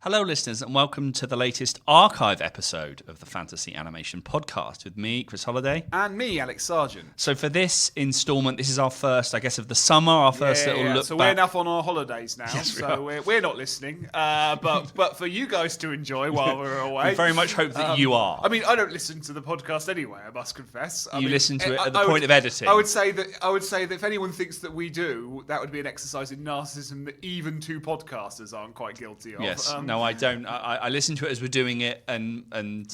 Hello, listeners, and welcome to the latest archive episode of the Fantasy Animation Podcast with me, Chris Holliday. And me, Alex Sargent. So for this instalment, this is our first, I guess, of the summer, our first little look so back. we're enough on our holidays now, Yes, so we're not listening. But for you guys to enjoy while we're away. We very much hope that you are. I mean, I don't listen to the podcast anyway, I must confess. You listen to it at the point of editing. I would say that if anyone thinks that we do, that would be an exercise in narcissism that even two podcasters aren't quite guilty of. Yes. No, I don't. I listen to it as we're doing it, and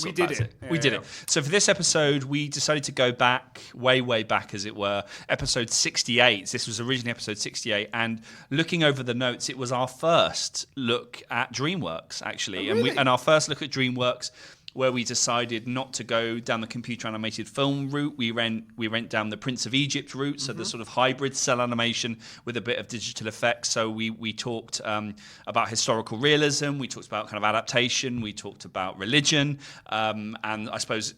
we did it. We did it. So for this episode, we decided to go back, way back, as it were, episode 68. This was originally episode 68, and looking over the notes, it was our first look at DreamWorks, actually, Oh, really? and our first look at DreamWorks, where we decided not to go down the computer animated film route. We went down the Prince of Egypt route, so the sort of hybrid cell animation with a bit of digital effects. So we talked about historical realism, we talked about kind of adaptation, we talked about religion, and I suppose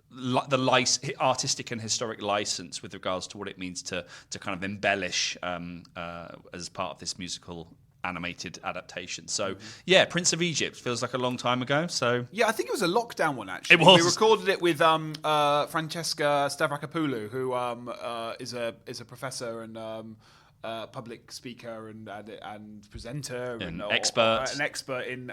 the artistic and historic license with regards to what it means to kind of embellish as part of this musical animated adaptation. So yeah, Prince of Egypt feels like a long time ago. So yeah, I think it was a lockdown one actually. It was. We recorded it with Francesca Stavrakopoulou, who is a professor and public speaker and presenter and expert, an expert in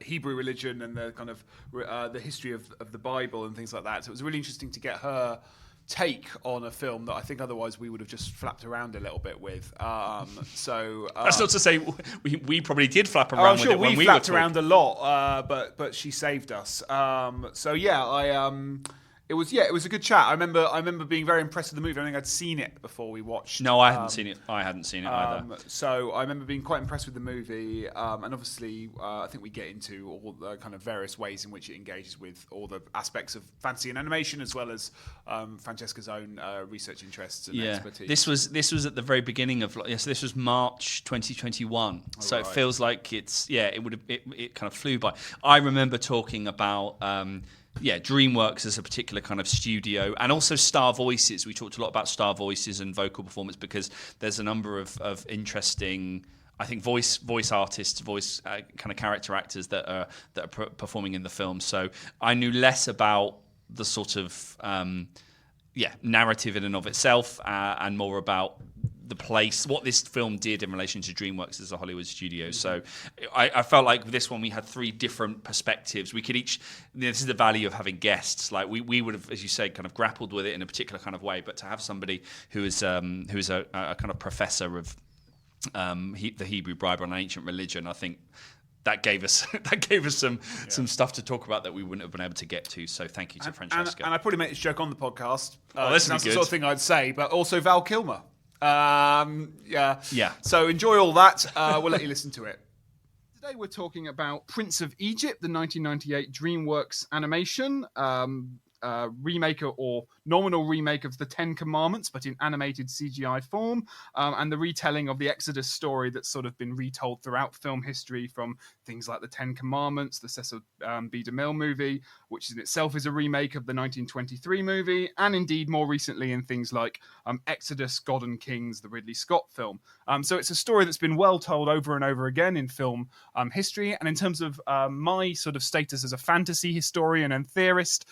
Hebrew religion and the kind of the history of the Bible and things like that. So it was really interesting to get her take on a film that I think otherwise we would have just flapped around a little bit with. That's not to say we probably did flap around I'm sure with it when we were flapped around a lot, but she saved us. It was a good chat. I remember being very impressed with the movie. I think I'd seen it before we watched. No, I hadn't seen it. I hadn't seen it either. So I remember being quite impressed with the movie, and obviously I think we get into all the kind of various ways in which it engages with all the aspects of fantasy and animation, as well as Francesca's own research interests and expertise. This was at the very beginning of this was March 2021. So right. It feels like it kind of flew by. I remember talking about. DreamWorks as a particular kind of studio, and also Star Voices. We talked a lot about Star Voices and vocal performance because there's a number of interesting, I think, voice artists, kind of character actors that are performing in the film. So I knew less about the sort of narrative in and of itself, and more about the place, what this film did in relation to DreamWorks as a Hollywood studio. So I felt like with this one we had three different perspectives. We could each, this is the value of having guests. Like we would have, as you said, kind of grappled with it in a particular kind of way, but to have somebody who is a kind of professor of the Hebrew Bible and ancient religion, I think that gave us some stuff to talk about that we wouldn't have been able to get to. So thank you to Francesca. And I probably made this joke on the podcast. That's the sort of thing I'd say, but also Val Kilmer. So enjoy all that. We'll let you listen to it. Today we're talking about Prince of Egypt, the 1998 DreamWorks animation remake or nominal remake of the Ten Commandments, but in animated CGI form, and the retelling of the Exodus story that's sort of been retold throughout film history, from things like the Ten Commandments, the Cecil B. DeMille movie, which in itself is a remake of the 1923 movie, and indeed more recently in things like Exodus, God and Kings, the Ridley Scott film. So it's a story that's been well told over and over again in film history, and in terms of my sort of status as a fantasy historian and theorist,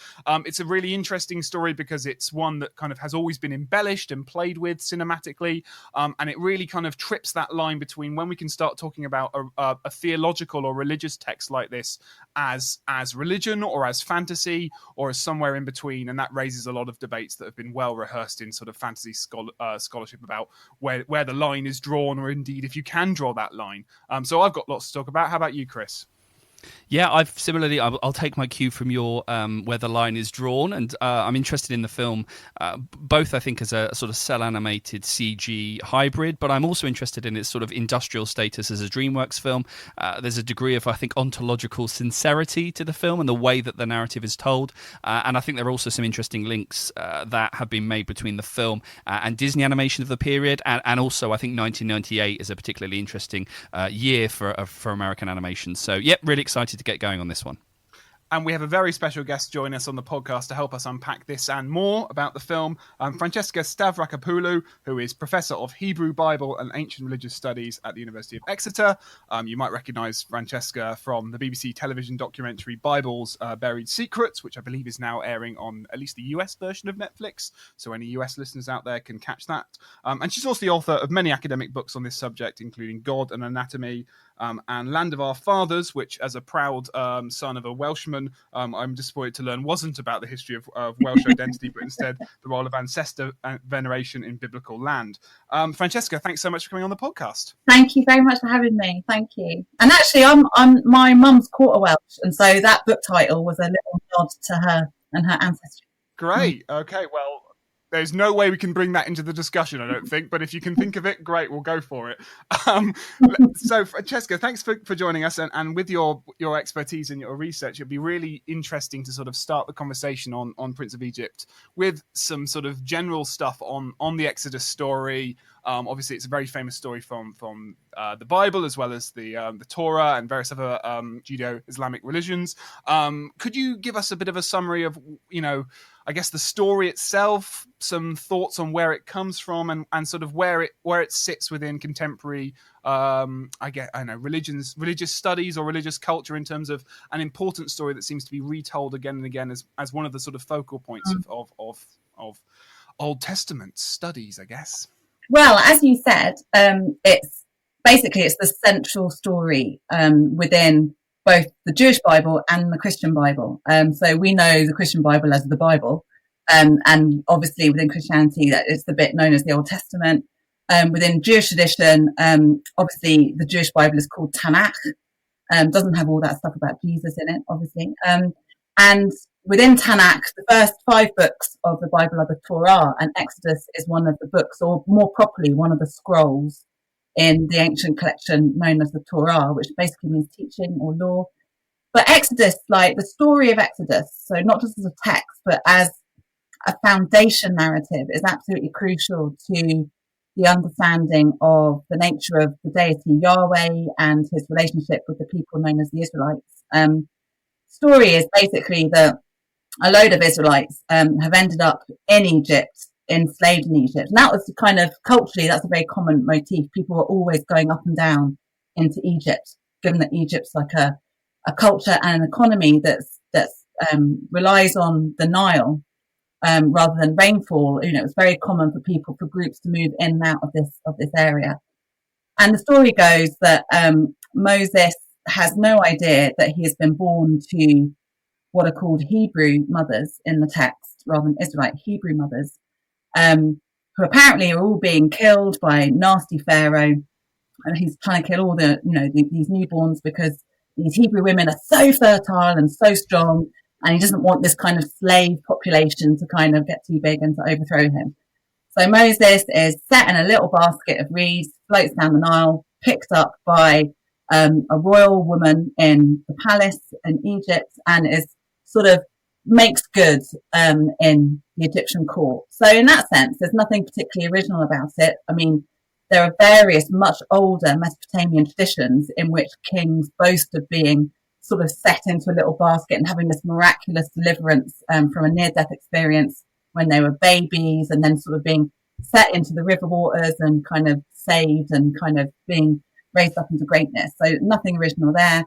it's a really interesting story because it's one that kind of has always been embellished and played with cinematically, and it really kind of trips that line between when we can start talking about a theological or religious text like this as religion or as fantasy or as somewhere in between, and that raises a lot of debates that have been well rehearsed in sort of fantasy scholarship about where the line is drawn, or indeed if you can draw that line. So I've got lots to talk about. How about you, Chris? Yeah, I'll take my cue from your where the line is drawn, and I'm interested in the film, both I think as a sort of cel-animated CG hybrid, but I'm also interested in its sort of industrial status as a DreamWorks film. There's a degree of, I think, ontological sincerity to the film and the way that the narrative is told, and I think there are also some interesting links that have been made between the film and Disney animation of the period, and also I think 1998 is a particularly interesting year for American animation. So, really excited to get going on this one. And we have a very special guest join us on the podcast to help us unpack this and more about the film, Francesca Stavrakopoulou, who is Professor of Hebrew Bible and Ancient Religious Studies at the University of Exeter. You might recognise Francesca from the BBC television documentary Bible's Buried Secrets, which I believe is now airing on at least the US version of Netflix, so any US listeners out there can catch that. And she's also the author of many academic books on this subject, including God and Anatomy, and Land of Our Fathers, which, as a proud son of a Welshman, I'm disappointed to learn wasn't about the history of Welsh identity, but instead the role of ancestor veneration in biblical land. Francesca, thanks so much for coming on the podcast. Thank you very much for having me. Thank you. And actually, I'm my mum's quarter Welsh, and so that book title was a little nod to her and her ancestry. Great. Okay. Well, there's no way we can bring that into the discussion, I don't think. But if you can think of it, great, we'll go for it. So, Francesca, thanks for joining us. And with your expertise and your research, it'd be really interesting to sort of start the conversation on Prince of Egypt with some sort of general stuff on the Exodus story. Obviously, it's a very famous story from the Bible, as well as the Torah and various other Judeo-Islamic religions. Could you give us a bit of a summary of, I guess, the story itself, some thoughts on where it comes from, and sort of where it sits within contemporary, religious studies or religious culture, in terms of an important story that seems to be retold again and again as one of the sort of focal points of Old Testament studies, I guess. Well, as you said, it's the central story within both the Jewish Bible and the Christian Bible. So we know the Christian Bible as the Bible, and obviously within Christianity that it's the bit known as the Old Testament. Within Jewish tradition, obviously the Jewish Bible is called Tanakh. Doesn't have all that stuff about Jesus in it, obviously. And within Tanakh, the first 5 books of the Bible are the Torah, and Exodus is one of the books, or more properly, one of the scrolls in the ancient collection known as the Torah, which basically means teaching or law. But Exodus, like the story of Exodus, so not just as a text, but as a foundation narrative, is absolutely crucial to the understanding of the nature of the deity Yahweh and his relationship with the people known as the Israelites. Story is basically that a load of Israelites have ended up in Egypt, enslaved in Egypt. And that was kind of culturally, that's a very common motif. People were always going up and down into Egypt, given that Egypt's like a culture and an economy that's relies on the Nile rather than rainfall. It's very common for groups to move in and out of this area. And the story goes that Moses has no idea that he has been born to what are called Hebrew mothers in the text, rather than Israelite Hebrew mothers, who apparently are all being killed by nasty Pharaoh, and he's trying to kill all these newborns because these Hebrew women are so fertile and so strong, and he doesn't want this kind of slave population to kind of get too big and to overthrow him. So Moses is set in a little basket of reeds, floats down the Nile, picked up by a royal woman in the palace in Egypt, and is sort of makes good in the Egyptian court. So in that sense, there's nothing particularly original about it. I mean, there are various much older Mesopotamian traditions in which kings boast of being sort of set into a little basket and having this miraculous deliverance from a near-death experience when they were babies, and then sort of being set into the river waters and kind of saved and kind of being raised up into greatness. So nothing original there.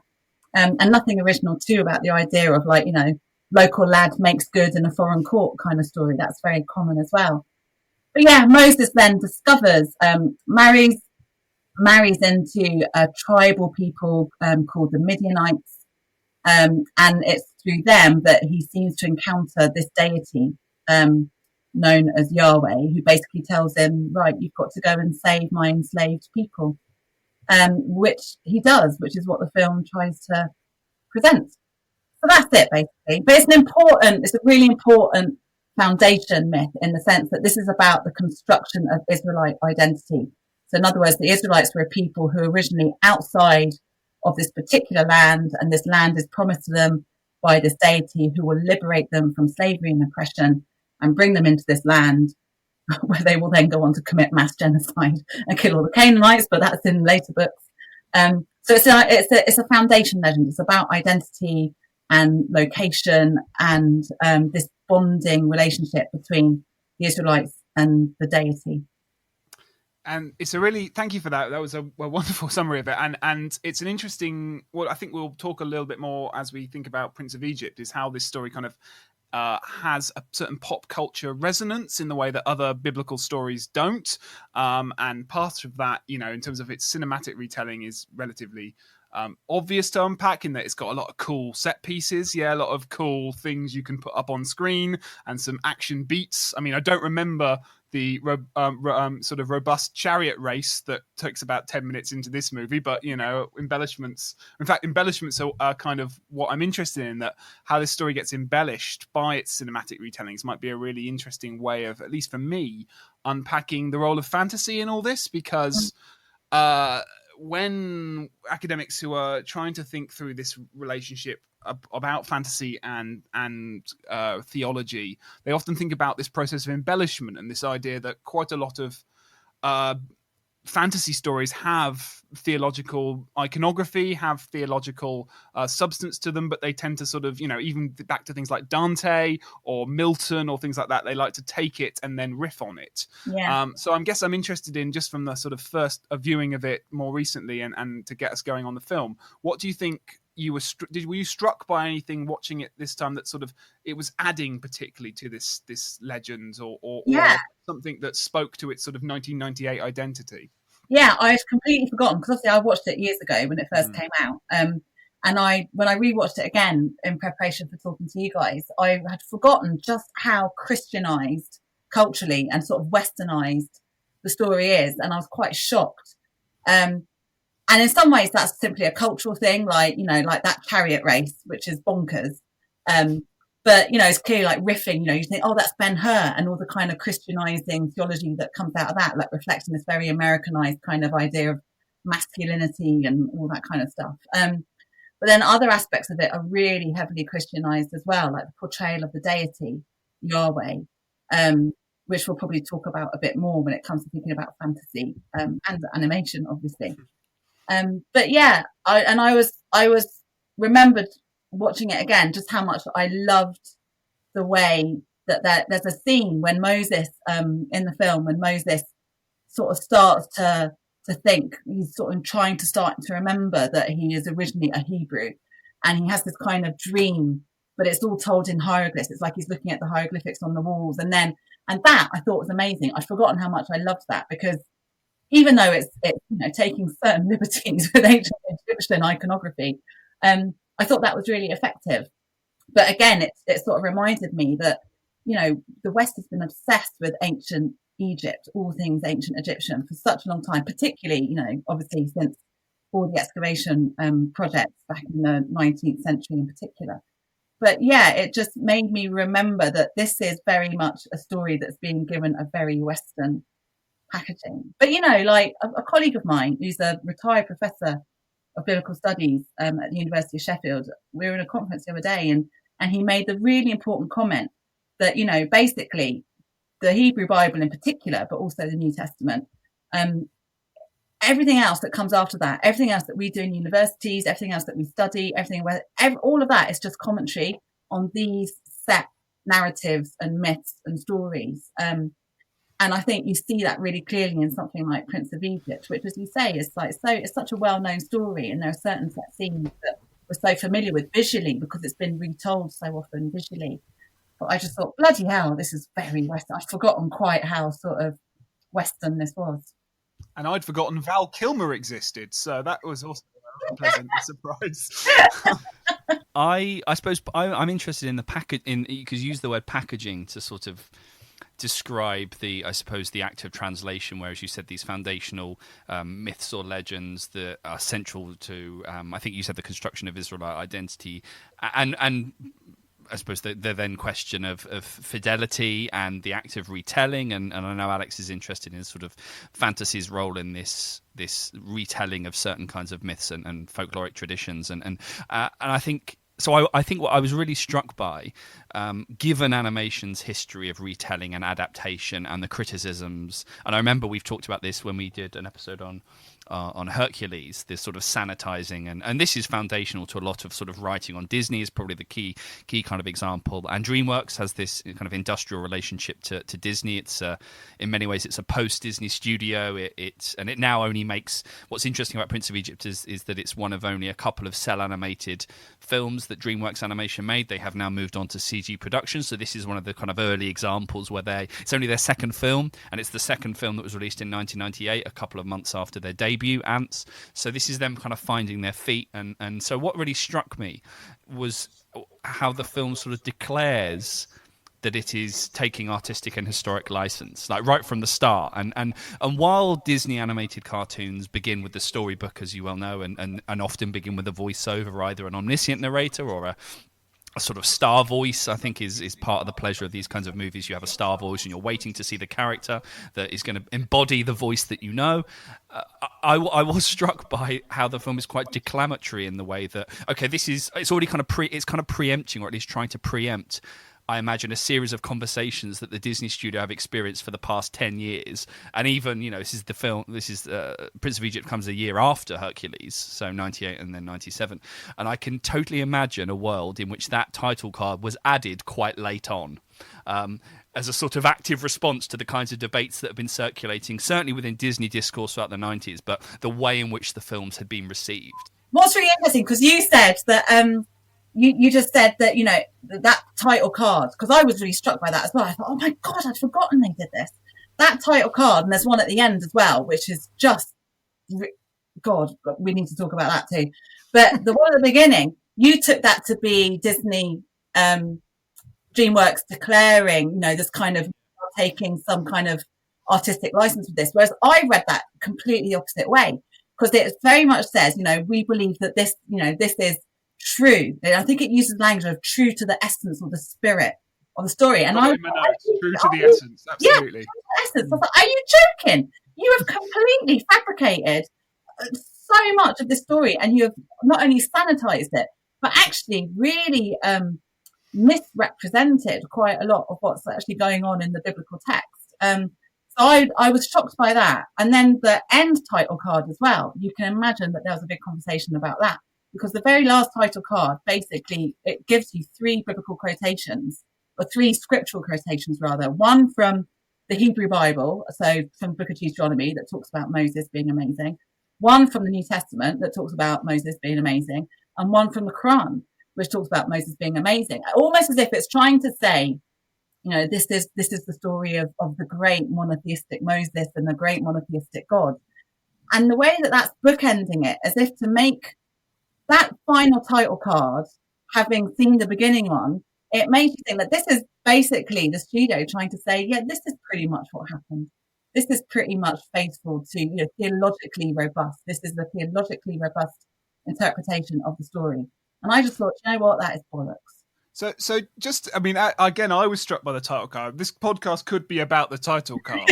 And nothing original too about the idea of local lad makes good in a foreign court kind of story. That's very common as well. But yeah, Moses then discovers, marries into a tribal people called the Midianites. And it's through them that he seems to encounter this deity known as Yahweh, who basically tells him, right, you've got to go and save my enslaved people. Which he does, which is what the film tries to present. So that's it, basically. But it's a really important foundation myth in the sense that this is about the construction of Israelite identity. So in other words, the Israelites were a people who were originally outside of this particular land, and this land is promised to them by this deity who will liberate them from slavery and oppression and bring them into this land where they will then go on to commit mass genocide and kill all the Canaanites, but that's in later books. So it's a foundation legend. It's about identity. and location and this bonding relationship between the Israelites and the deity. And it's a really, thank you for that. That was a wonderful summary of it. And it's an interesting, well, I think we'll talk a little bit more as we think about Prince of Egypt, is how this story kind of has a certain pop culture resonance in the way that other biblical stories don't. And part of that, you know, in terms of its cinematic retelling, is relatively obvious to unpack, in that it's got a lot of cool set pieces, a lot of cool things you can put up on screen, and some action beats. I mean, I don't remember the sort of robust chariot race that takes about 10 minutes into this movie, but, you know, embellishments are kind of what I'm interested in, that how this story gets embellished by its cinematic retellings might be a really interesting way of, at least for me, unpacking the role of fantasy in all this, because when academics who are trying to think through this relationship about fantasy and theology, they often think about this process of embellishment and this idea that quite a lot of fantasy stories have theological iconography, have theological substance to them, but they tend to sort of, you know, even back to things like Dante or Milton or things like that, they like to take it and then riff on it. So I guess I'm interested in, just from the sort of first viewing of it more recently and to get us going on the film, what do you think were you struck by anything watching it this time that sort of it was adding particularly to this legend or something that spoke to its sort of 1998 identity? Yeah, I'd completely forgotten, because obviously I watched it years ago when it first came out. And when I rewatched it again in preparation for talking to you guys, I had forgotten just how Christianized culturally and sort of westernized the story is, and I was quite shocked. And in some ways, that's simply a cultural thing, like, you know, like that chariot race, which is bonkers. But, you know, it's clearly like riffing, you know, you think, oh, that's Ben-Hur, and all the kind of Christianizing theology that comes out of that, like reflecting this very Americanized kind of idea of masculinity and all that kind of stuff. But then other aspects of it are really heavily Christianized as well, like the portrayal of the deity, Yahweh, which we'll probably talk about a bit more when it comes to thinking about fantasy and animation, obviously. But yeah, I was remembered watching it again just how much I loved the way that there's a scene when Moses in the film, when Moses sort of starts to think, he's sort of trying to start to remember that he is originally a Hebrew, and he has this kind of dream, but it's all told in hieroglyphs. It's like he's looking at the hieroglyphics on the walls, and that I thought was amazing. I'd forgotten how much I loved that, because even though it's you know, taking certain liberties with ancient Egyptian iconography, I thought that was really effective. But again, it sort of reminded me that, you know, the West has been obsessed with ancient Egypt, all things ancient Egyptian, for such a long time, particularly, you know, obviously since all the excavation projects back in the 19th century in particular. But yeah, it just made me remember that this is very much a story that's being given a very Western packaging. But, you know, like a colleague of mine who's a retired professor of biblical studies at the University of Sheffield, we were in a conference the other day, and he made the really important comment that, you know, basically the Hebrew Bible in particular, but also the New Testament, everything else that comes after that, everything else that we do in universities, everything else that we study, all of that is just commentary on these set narratives and myths and stories. And I think you see that really clearly in something like Prince of Egypt, which, as you say, is like it's such a well-known story, and there are certain set scenes that we're so familiar with visually because it's been retold so often visually. But I just thought, bloody hell, this is very Western. I'd forgotten quite how sort of Western this was. And I'd forgotten Val Kilmer existed, so that was also a pleasant surprise. I suppose I'm interested in the because you use the word packaging to sort of describe the act of translation, whereas you said these foundational myths or legends that are central to I think you said the construction of Israelite identity, and I suppose the then question of fidelity and the act of retelling, and I know Alex is interested in sort of fantasy's role in this retelling of certain kinds of myths and folkloric traditions, and I think. So I think what I was really struck by, given animation's history of retelling and adaptation and the criticisms, and I remember we've talked about this when we did an episode on on Hercules, this sort of sanitizing, and this is foundational to a lot of sort of writing on Disney, is probably the key kind of example. And DreamWorks has this kind of industrial relationship to Disney. It's in many ways it's a post-Disney studio. It now only makes, what's interesting about Prince of Egypt is that it's one of only a couple of cel-animated films that DreamWorks Animation made. They have now moved on to CG production, so this is one of the kind of early examples where it's only their second film, and it's the second film that was released in 1998, a couple of months after their debut, Ants. So this is them kind of finding their feet, and so what really struck me was how the film sort of declares that it is taking artistic and historic license, like right from the start. And while Disney animated cartoons begin with the storybook, as you well know, and often begin with a voiceover, either an omniscient narrator or a sort of star voice, I think is part of the pleasure of these kinds of movies. You have a star voice and you're waiting to see the character that is going to embody the voice that you know. I was struck by how the film is quite declamatory in the way that, okay, it's already kind of preempting, or at least trying to preempt, I imagine, a series of conversations that the Disney studio have experienced for the past 10 years. And even, this is Prince of Egypt comes a year after Hercules, so 98 and then 97. And I can totally imagine a world in which that title card was added quite late on, as a sort of active response to the kinds of debates that have been circulating, certainly within Disney discourse throughout the 90s, but the way in which the films had been received. What's really interesting, because you said that... You just said that, that title card, because I was really struck by that as well. I thought, oh my God, I'd forgotten they did this. That title card, and there's one at the end as well, which is just, God, we need to talk about that too. But the one at the beginning, you took that to be Disney, DreamWorks declaring, this kind of taking some kind of artistic license with this. Whereas I read that completely opposite way, because it very much says, we believe that this, this is true. I think it uses language of true to the essence or the spirit of the story. And true to the essence, absolutely. Yeah, essence. I was like, are you joking? You have completely fabricated so much of the story, and you have not only sanitized it, but actually really misrepresented quite a lot of what's actually going on in the biblical text. So I was shocked by that. And then the end title card as well. You can imagine that there was a big conversation about that. Because the very last title card, basically, it gives you three biblical quotations, or three scriptural quotations, rather. One from the Hebrew Bible, so from Book of Deuteronomy, that talks about Moses being amazing. One from the New Testament that talks about Moses being amazing. And one from the Quran, which talks about Moses being amazing. Almost as if it's trying to say, this is the story of the great monotheistic Moses and the great monotheistic God. And the way that that's bookending it, as if to make that final title card, having seen the beginning one, it made you think that this is basically the studio trying to say, yeah, this is pretty much what happened. This is pretty much faithful to, theologically robust. This is the theologically robust interpretation of the story. And I just thought, that is bollocks. So just, again, I was struck by the title card. This podcast could be about the title card,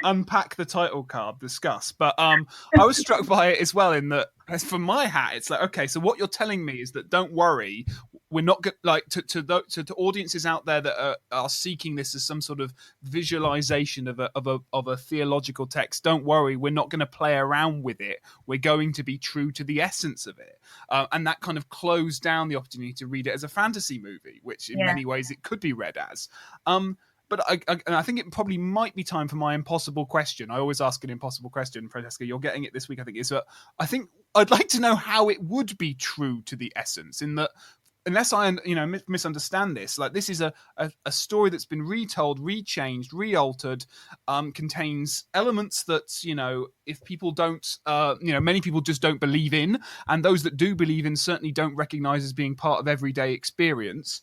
unpack the title card, discuss. But I was struck by it as well in that, for my hat, it's like, okay, so what you're telling me is that don't worry, we're not to audiences out there that are seeking this as some sort of visualization of a theological text. Don't worry, we're not going to play around with it. We're going to be true to the essence of it, and that kind of closed down the opportunity to read it as a fantasy movie, which in many ways it could be read as. But I think it probably might be time for my impossible question. I always ask an impossible question, Francesca. You're getting it this week, I think. I think I'd like to know how it would be true to the essence, in that, unless I misunderstand this, like this is a story that's been retold, rechanged, realtered, contains elements that, if people don't, many people just don't believe in, and those that do believe in certainly don't recognize as being part of everyday experience.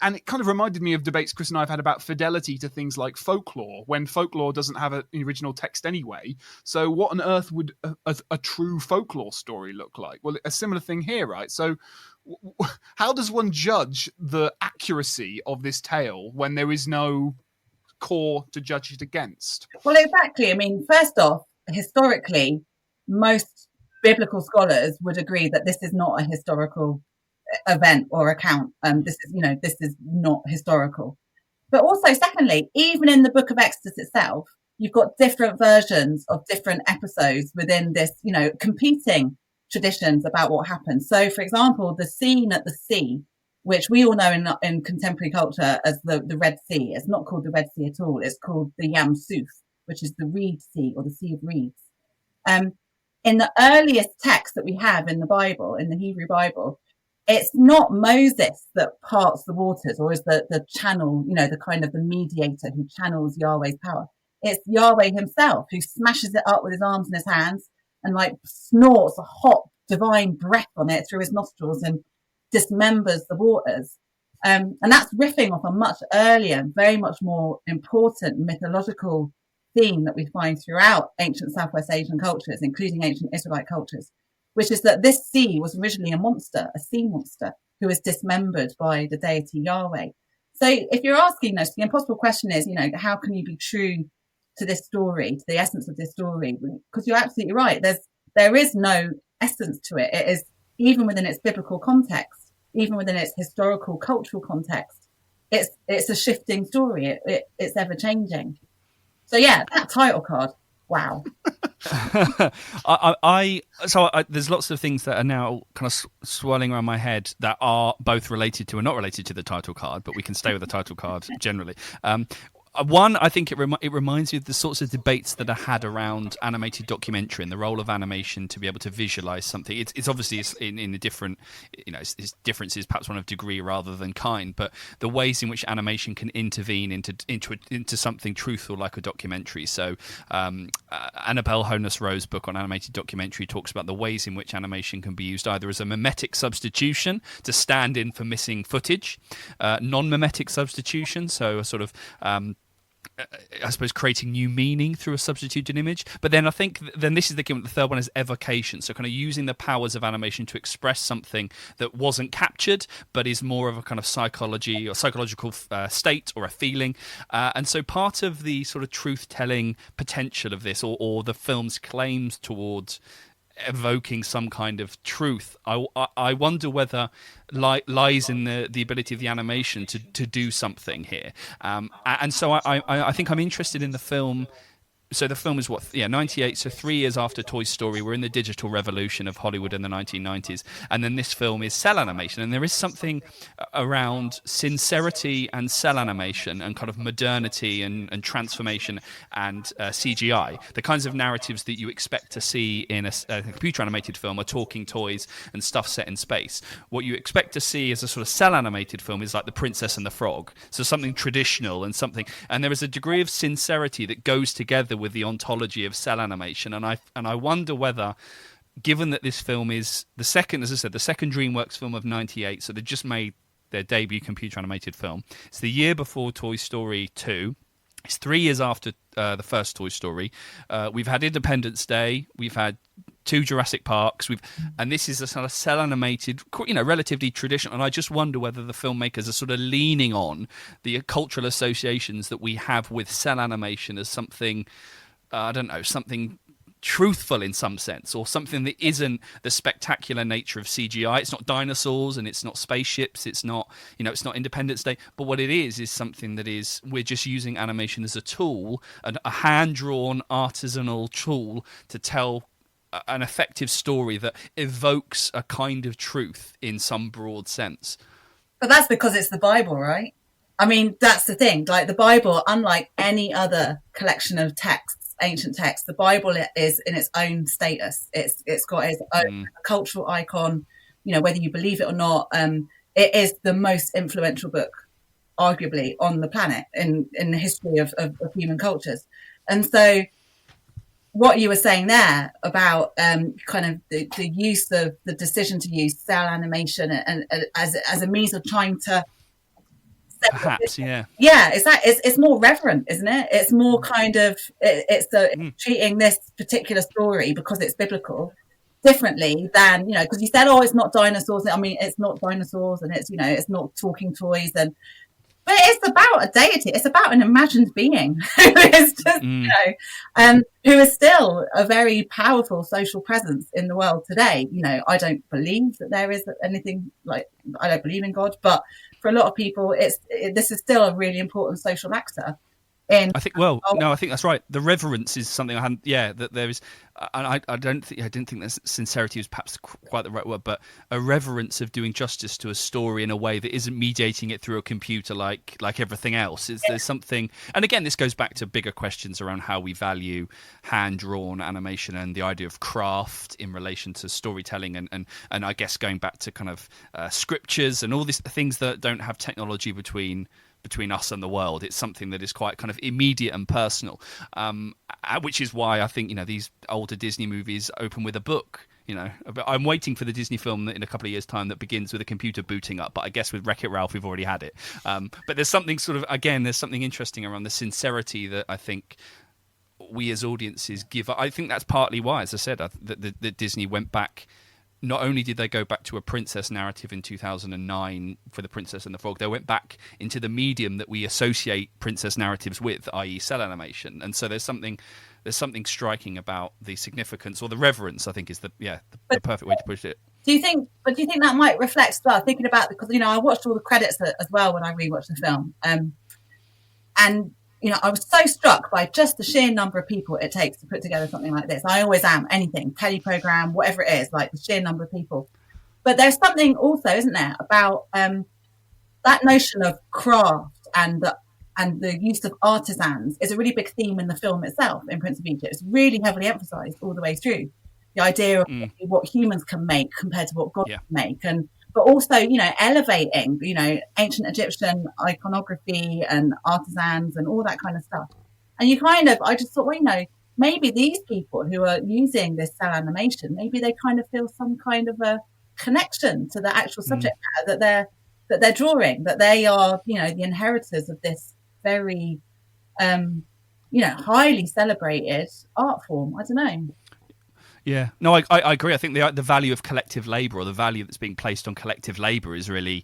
And it kind of reminded me of debates Chris and I have had about fidelity to things like folklore, when folklore doesn't have an original text anyway. So what on earth would a true folklore story look like? Well, a similar thing here, right? So how does one judge the accuracy of this tale when there is no core to judge it against? Well, exactly. First off, historically, most biblical scholars would agree that this is not a historical event or account. This is not historical. But also, secondly, even in the Book of Exodus itself, you've got different versions of different episodes within this, competing traditions about what happens. So, for example, the scene at the sea, which we all know in contemporary culture as the Red Sea, it's not called the Red Sea at all. It's called the Yam Suf, which is the Reed Sea or the Sea of Reeds. In the earliest text that we have in the Bible, in the Hebrew Bible, it's not Moses that parts the waters or is the channel, the kind of the mediator who channels Yahweh's power. It's Yahweh himself who smashes it up with his arms and his hands and like snorts a hot divine breath on it through his nostrils and dismembers the waters. And that's riffing off a much earlier, very much more important mythological theme that we find throughout ancient Southwest Asian cultures, including ancient Israelite cultures, which is that this sea was originally a sea monster who was dismembered by the deity Yahweh. So if you're asking us, the impossible question is, how can you be true to this story, to the essence of this story? Because you're absolutely right. There is no essence to it. It is, even within its biblical context, even within its historical, cultural context, it's a shifting story. It's ever changing. So yeah, that title card. Wow. There's lots of things that are now kind of swirling around my head that are both related to and not related to the title card, but we can stay with the title card generally. One, I think it reminds you of the sorts of debates that are had around animated documentary and the role of animation to be able to visualize something. It's obviously in a different, its differences perhaps one of degree rather than kind, but the ways in which animation can intervene into something truthful like a documentary. So Annabelle Honus-Rowe's book on animated documentary talks about the ways in which animation can be used either as a mimetic substitution to stand in for missing footage, non-mimetic substitution, so a sort of I suppose creating new meaning through a substituted image. But then I think this is the third one is evocation. So kind of using the powers of animation to express something that wasn't captured, but is more of a kind of psychology or psychological state or a feeling. And so part of the sort of truth-telling potential of this or the film's claims towards evoking some kind of truth, I wonder whether lies in the ability of the animation to do something here. And so I think I'm interested in the film. So the film is 98, so 3 years after Toy Story. We're in the digital revolution of Hollywood in the 1990s. And then this film is cel animation. And there is something around sincerity and cel animation and kind of modernity and transformation and CGI. The kinds of narratives that you expect to see in a computer animated film are talking toys and stuff set in space. What you expect to see as a sort of cel animated film is like The Princess and the Frog. So something traditional and there is a degree of sincerity that goes together with the ontology of cel animation, and I wonder whether, given that this film is the second DreamWorks film of '98, so they just made their debut computer animated film. It's the year before Toy Story 2. It's 3 years after the first Toy Story. We've had Independence Day. We've had 2 Jurassic Parks. And this is a sort of cel animated, relatively traditional. And I just wonder whether the filmmakers are sort of leaning on the cultural associations that we have with cel animation as something, something truthful in some sense, or something that isn't the spectacular nature of CGI. It's not dinosaurs and it's not spaceships. It's not, it's not Independence Day. But what it is something that is, we're just using animation as a tool, a hand-drawn artisanal tool to tell an effective story that evokes a kind of truth in some broad sense. But that's because it's the Bible, right? I mean, that's the thing. Like the Bible, unlike any other collection of texts, ancient texts, the Bible is in its own status. It's got its own cultural icon, whether you believe it or not. It is the most influential book, arguably, on the planet in the history of human cultures. And so what you were saying there about kind of the use of the decision to use cel animation and as a means of trying to perhaps it's more reverent, isn't it? It's more kind of treating this particular story because it's biblical differently than because you said it's not dinosaurs. I mean, it's not dinosaurs and it's not talking toys but it's about a deity. It's about an imagined being who is just, who is still a very powerful social presence in the world today. I don't believe that there is anything I don't believe in God, but for a lot of people, this is still a really important social actor in. I think. Well, no, I think that's right. The reverence is something I hadn't. Yeah, that there is. And I didn't think that sincerity was perhaps quite the right word, but a reverence of doing justice to a story in a way that isn't mediating it through a computer like everything else. There's something, and again, this goes back to bigger questions around how we value hand-drawn animation and the idea of craft in relation to storytelling, and I guess going back to kind of scriptures and all these things that don't have technology between us and the world. It's something that is quite kind of immediate and personal, which is why I think these older Disney movies open with a book. I'm waiting for the Disney film in a couple of years' time that begins with a computer booting up, but I guess with Wreck-It Ralph we've already had it. But there's something there's something interesting around the sincerity that I think we as audiences give. I think that's partly why, as I said, that Disney went back. Not only did they go back to a princess narrative in 2009 for The Princess and the Frog, they went back into the medium that we associate princess narratives with, i.e. cel animation. And so there's something striking about the significance or the reverence, I think, is the perfect way to push it. Do you think that might reflect as well, thinking about, because I watched all the credits as well when I rewatched the film, and I was so struck by just the sheer number of people it takes to put together something like this. I always am, anything, teleprogram, whatever it is, like the sheer number of people. But there's something also, isn't there, about that notion of craft and the use of artisans is a really big theme in the film itself, in Prince of Egypt. It's really heavily emphasised all the way through. The idea of what humans can make compared to what God can make, but also, elevating, ancient Egyptian iconography and artisans and all that kind of stuff. And I just thought, maybe these people who are using this cel animation, maybe they kind of feel some kind of a connection to the actual subject matter that they're drawing, that they are, the inheritors of this very, highly celebrated art form. I don't know. Yeah, no, I agree. I think the value of collective labour, or the value that's being placed on collective labour, is really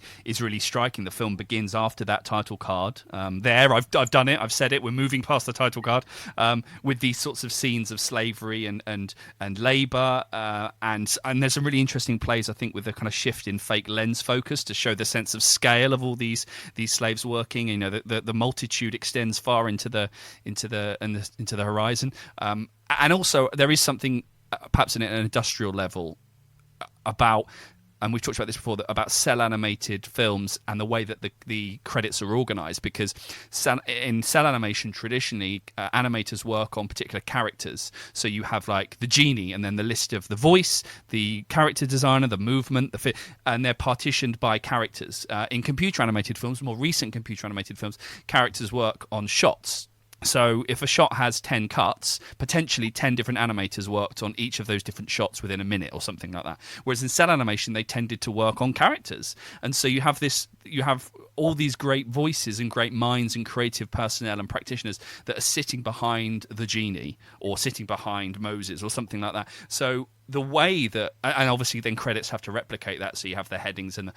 striking. The film begins after that title card. I've done it. I've said it. We're moving past the title card with these sorts of scenes of slavery and labour, and there's some really interesting plays, I think, with the kind of shift in fake lens focus to show the sense of scale of all these slaves working. The multitude extends far into the horizon, and also there is something, perhaps in an industrial level, about, and we've talked about this before, about cel animated films and the way that the credits are organized, because in cel animation traditionally animators work on particular characters. So you have like the genie, and then the list of the voice, the character designer, the movement, and they're partitioned by characters. In computer animated films, more recent computer animated films, characters work on shots. So if a shot has 10 cuts, potentially 10 different animators worked on each of those different shots within a minute or something like that. Whereas in cel animation, they tended to work on characters. And so you have all these great voices and great minds and creative personnel and practitioners that are sitting behind the genie or sitting behind Moses or something like that. So the way that, and obviously then credits have to replicate that, so you have the headings and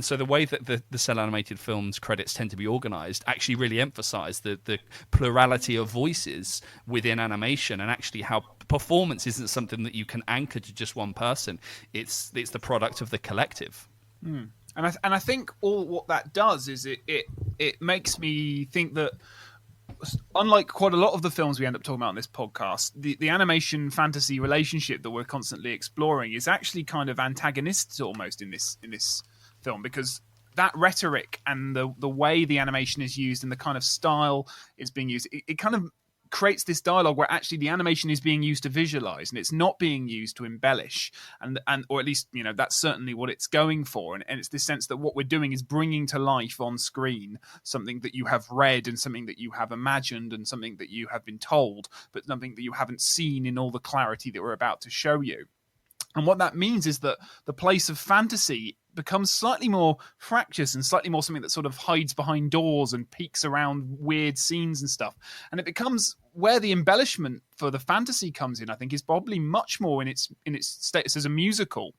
so the way that the cel animated films credits tend to be organized actually really emphasize the plurality of voices within animation, and actually how performance isn't something that you can anchor to just one person. It's the product of the collective. And I think all what that does is it makes me think that, unlike quite a lot of the films we end up talking about on this podcast, the animation fantasy relationship that we're constantly exploring is actually kind of antagonistic almost in this film, because that rhetoric and the way the animation is used and the kind of style is being used, it kind of creates this dialogue where actually the animation is being used to visualize and it's not being used to embellish, and or at least that's certainly what it's going for, and it's this sense that what we're doing is bringing to life on screen something that you have read and something that you have imagined and something that you have been told, but something that you haven't seen in all the clarity that we're about to show you. And what that means is that the place of fantasy becomes slightly more fractious and slightly more something that sort of hides behind doors and peeks around weird scenes and stuff. And it becomes where the embellishment for the fantasy comes in, I think, is probably much more in its status as a musical,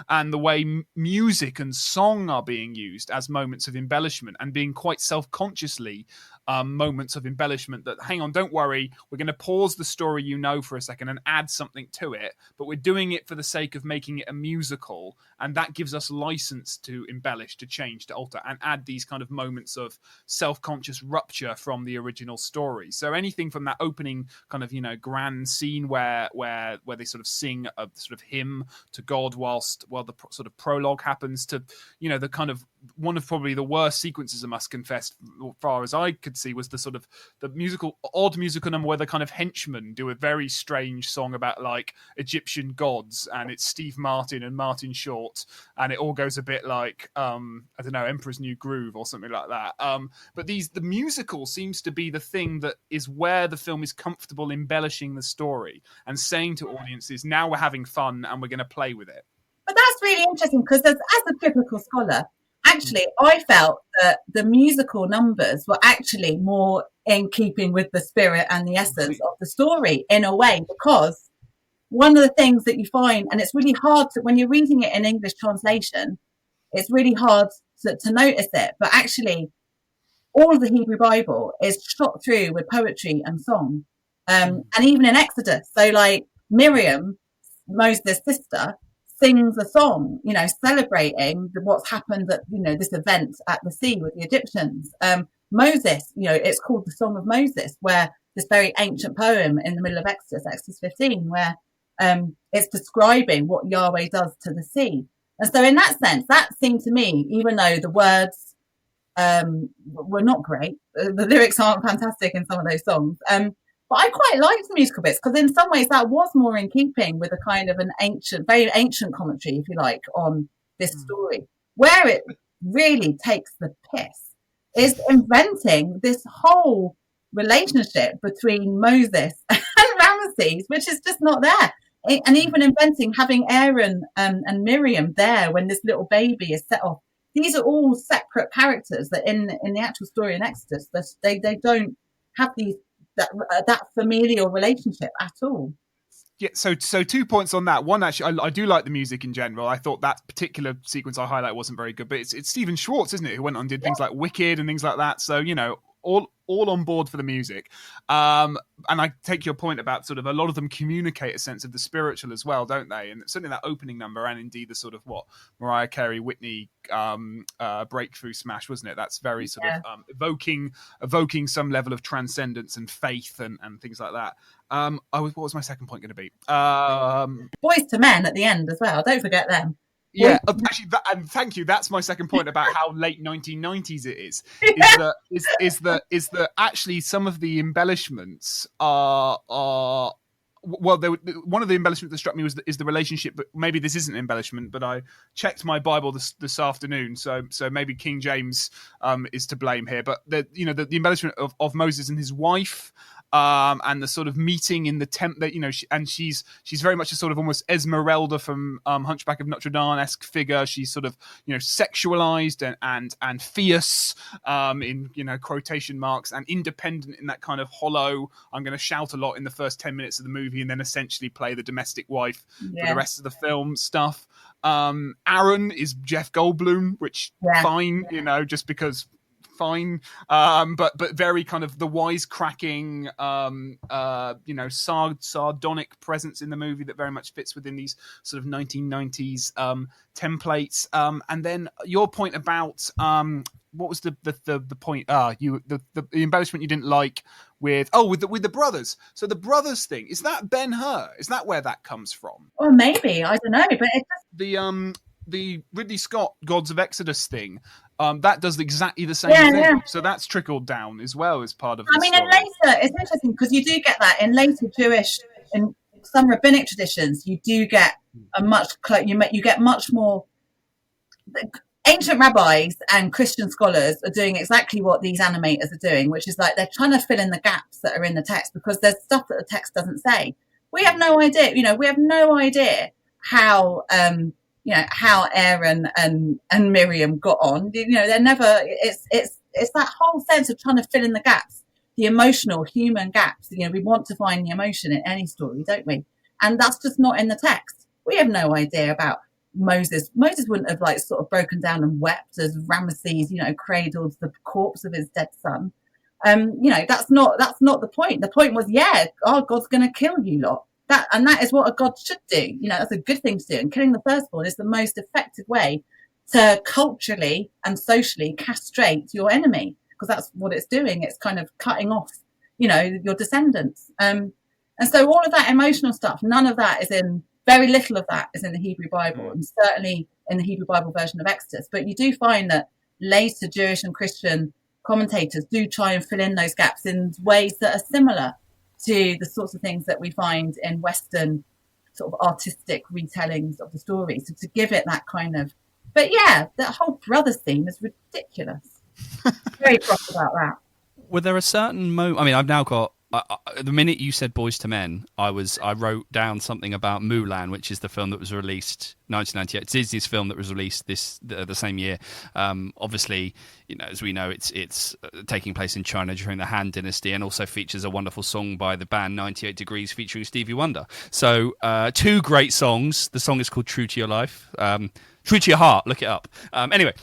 and the way music and song are being used as moments of embellishment and being quite self-consciously moments of embellishment that, hang on, don't worry, we're going to pause the story for a second and add something to it, but we're doing it for the sake of making it a musical, and that gives us license to embellish, to change, to alter, and add these kind of moments of self-conscious rupture from the original story. So anything from that opening kind of, grand scene where they sort of sing a sort of hymn to God while the sort of prologue happens, to, the kind of one of probably the worst sequences, I must confess, as far as I could see, was the sort of the odd musical number where the kind of henchmen do a very strange song about like Egyptian gods, and it's Steve Martin and Martin Short, and it all goes a bit like I don't know, Emperor's New Groove or something like that. But the musical seems to be the thing that is where the film is comfortable embellishing the story and saying to audiences, now we're having fun and we're going to play with it. But that's really interesting, because as a biblical scholar, actually, I felt that the musical numbers were actually more in keeping with the spirit and the essence of the story in a way, because one of the things that you find, and it's really hard when you're reading it in English translation, it's really hard to notice it, but actually all of the Hebrew Bible is shot through with poetry and song. And even in Exodus, so like Miriam, Moses' sister, sings a song, celebrating what's happened at, this event at the sea with the Egyptians. Moses, it's called the Song of Moses, where this very ancient poem in the middle of Exodus 15, where it's describing what Yahweh does to the sea. And so in that sense, that seemed to me, even though the words were not great, the lyrics aren't fantastic in some of those songs, but I quite liked the musical bits, because in some ways that was more in keeping with a kind of very ancient commentary, if you like, on this story. Where it really takes the piss is inventing this whole relationship between Moses and Ramesses, which is just not there. And even inventing having Aaron and Miriam there when this little baby is set off. These are all separate characters that in the actual story in Exodus, they don't have that familial relationship at all. Yeah, so 2 points on that. One, actually, I do like the music in general. I thought that particular sequence I highlight wasn't very good, but it's Stephen Schwartz, isn't it, who went on and did things like Wicked and things like that. So, all on board for the music. And I take your point about sort of a lot of them communicate a sense of the spiritual as well, don't they? And certainly that opening number, and indeed the sort of Mariah Carey, Whitney breakthrough smash, wasn't it? That's very sort of evoking some level of transcendence and faith and things like that. What was my second point going to be? Boys to Men at the end as well. Don't forget them. Yeah, actually, and thank you. That's my second point about how late 1990s it is. Is that actually some of the embellishments are well, one of the embellishments that struck me is the relationship. But maybe this isn't embellishment. But I checked my Bible this afternoon, so maybe King James is to blame here. But the embellishment of Moses and his wife. And the sort of meeting in the tent that, she's very much a sort of almost Esmeralda from Hunchback of Notre Dame-esque figure. She's sort of, sexualized and fierce in, quotation marks, and independent in that kind of hollow, I'm going to shout a lot in the first 10 minutes of the movie and then essentially play the domestic wife for the rest of the film stuff. Aaron is Jeff Goldblum, which fine, just because... fine, but very kind of the wisecracking, sardonic presence in the movie that very much fits within these sort of 1990s templates. And then your point about what was the point? The embellishment you didn't like with the brothers. So the brothers thing, is that Ben-Hur? Is that where that comes from? Or maybe, I don't know, but it's the Ridley Scott Gods of Exodus thing, that does exactly the same thing. Yeah. So that's trickled down as well as part of the story. In later, it's interesting because you do get that in later Jewish and some rabbinic traditions. You do get you get much more. Ancient rabbis and Christian scholars are doing exactly what these animators are doing, which is like they're trying to fill in the gaps that are in the text because there's stuff that the text doesn't say. We have no idea. We have no idea how. How Aaron and Miriam got on. They're never. It's that whole sense of trying to fill in the gaps, the emotional human gaps. We want to find the emotion in any story, don't we? And that's just not in the text. We have no idea about Moses. Moses wouldn't have sort of broken down and wept as Ramesses, cradled the corpse of his dead son. That's not the point. The point was, God's going to kill you lot. That is what a God should do. That's a good thing to do. And killing the firstborn is the most effective way to culturally and socially castrate your enemy, because that's what it's doing. It's kind of cutting off, your descendants. And so all of that emotional stuff, very little of that is in the Hebrew Bible, and certainly in the Hebrew Bible version of Exodus. But you do find that later Jewish and Christian commentators do try and fill in those gaps in ways that are similar to the sorts of things that we find in Western sort of artistic retellings of the story. So to give it that kind of, but yeah, that whole brothers theme is ridiculous. Very cross about that. Were there a certain moment? I mean, I've now got. The minute you said Boys to Men, I wrote down something about Mulan, which is the film that was released 1998. It's Disney's film that was released the same year. Obviously, as we know, it's taking place in China during the Han Dynasty, and also features a wonderful song by the band 98 Degrees featuring Stevie Wonder. So two great songs. The song is called True to Your Life. True to Your Heart. Look it up. Anyway.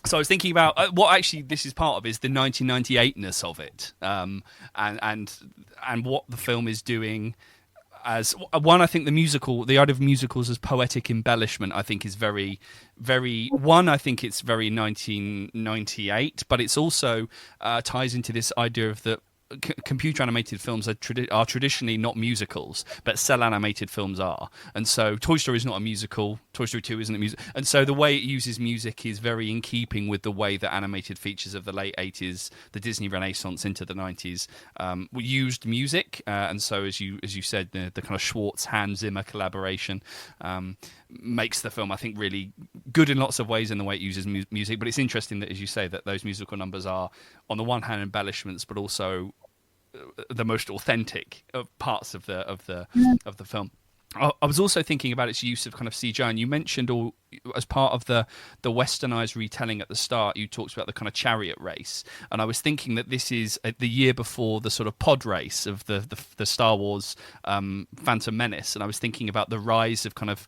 So I was thinking about what actually this is part of is the 1998-ness of it, and what the film is doing. As one, I think the idea of musicals as poetic embellishment, I think is very, very. One, I think it's very 1998, but it's also ties into this idea of the. Computer animated films are traditionally not musicals, but cel-animated films are. And so Toy Story is not a musical. Toy Story 2 isn't a music. And so the way it uses music is very in keeping with the way that animated features of the late 80s, the Disney Renaissance into the 90s, used music. And so, as you said, the kind of Schwartz-Hans Zimmer collaboration makes the film, I think, really good in lots of ways in the way it uses music. But it's interesting that, as you say, that those musical numbers are, on the one hand, embellishments, but also the most authentic parts of the film. I was also thinking about its use of kind of CGI, and you mentioned as part of the westernized retelling at the start, you talked about the kind of chariot race, and I was thinking that this is the year before the sort of pod race of the Star Wars Phantom Menace, and I was thinking about the rise of kind of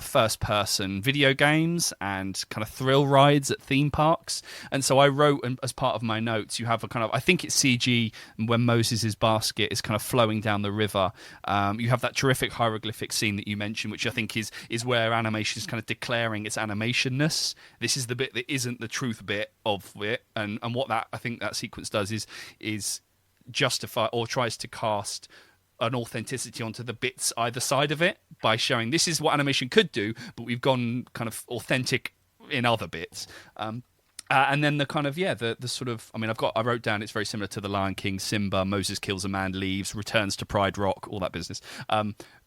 first person video games and kind of thrill rides at theme parks. And so I wrote, as part of my notes, you have a kind of, I think it's CG when Moses' basket is kind of flowing down the river. You have that terrific hieroglyphic scene that you mentioned, which I think is where animation is kind of declaring its animationness. This is the bit that isn't the truth bit of it, and what that, I think that sequence does is justify or tries to cast an authenticity onto the bits either side of it by showing this is what animation could do, but we've gone kind of authentic in other bits. And then the kind of, the sort of, I mean, I wrote down it's very similar to The Lion King, Simba, Moses kills a man, leaves, returns to Pride Rock, all that business.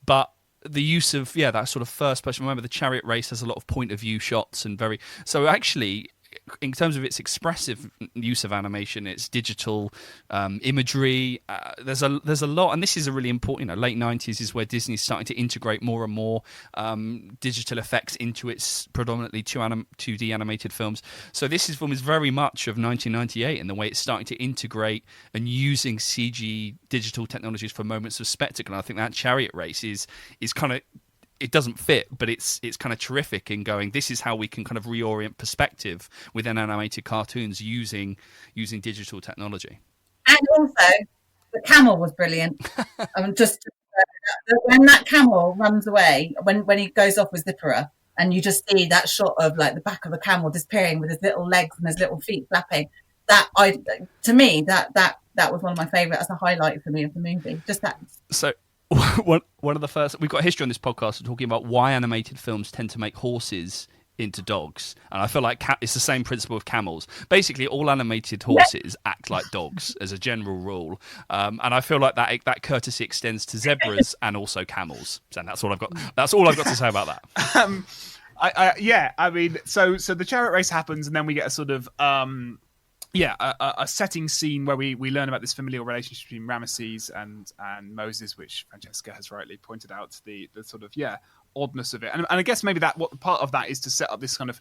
But the use of, that sort of first person, remember the chariot race has a lot of point of view shots and so actually, in terms of its expressive use of animation, its digital imagery, there's a lot, and this is a really important. Late 90s is where Disney's starting to integrate more and more digital effects into its predominantly 2D animated films. So this film is very much of 1998 in the way it's starting to integrate and using CG digital technologies for moments of spectacle. And I think that chariot race is kind of. It doesn't fit, but it's kind of terrific in going, this is how we can kind of reorient perspective within animated cartoons using digital technology. And also, the camel was brilliant. When that camel runs away, when he goes off with Zipporah, and you just see that shot of like the back of the camel disappearing with his little legs and his little feet flapping. That was one of my favourite as a highlight for me of the movie. Just that. So. One of the first, we've got a history on this podcast of talking about why animated films tend to make horses into dogs, and I feel like it's the same principle of camels. Basically, all animated horses act like dogs as a general rule, and I feel like that courtesy extends to zebras and also camels. So that's all I've got. That's all I've got to say about that. I mean, so the chariot race happens, and then we get a sort of. A setting scene where we learn about this familial relationship between Ramesses and Moses, which Francesca has rightly pointed out the sort of oddness of it, and I guess maybe what part of that is to set up this kind of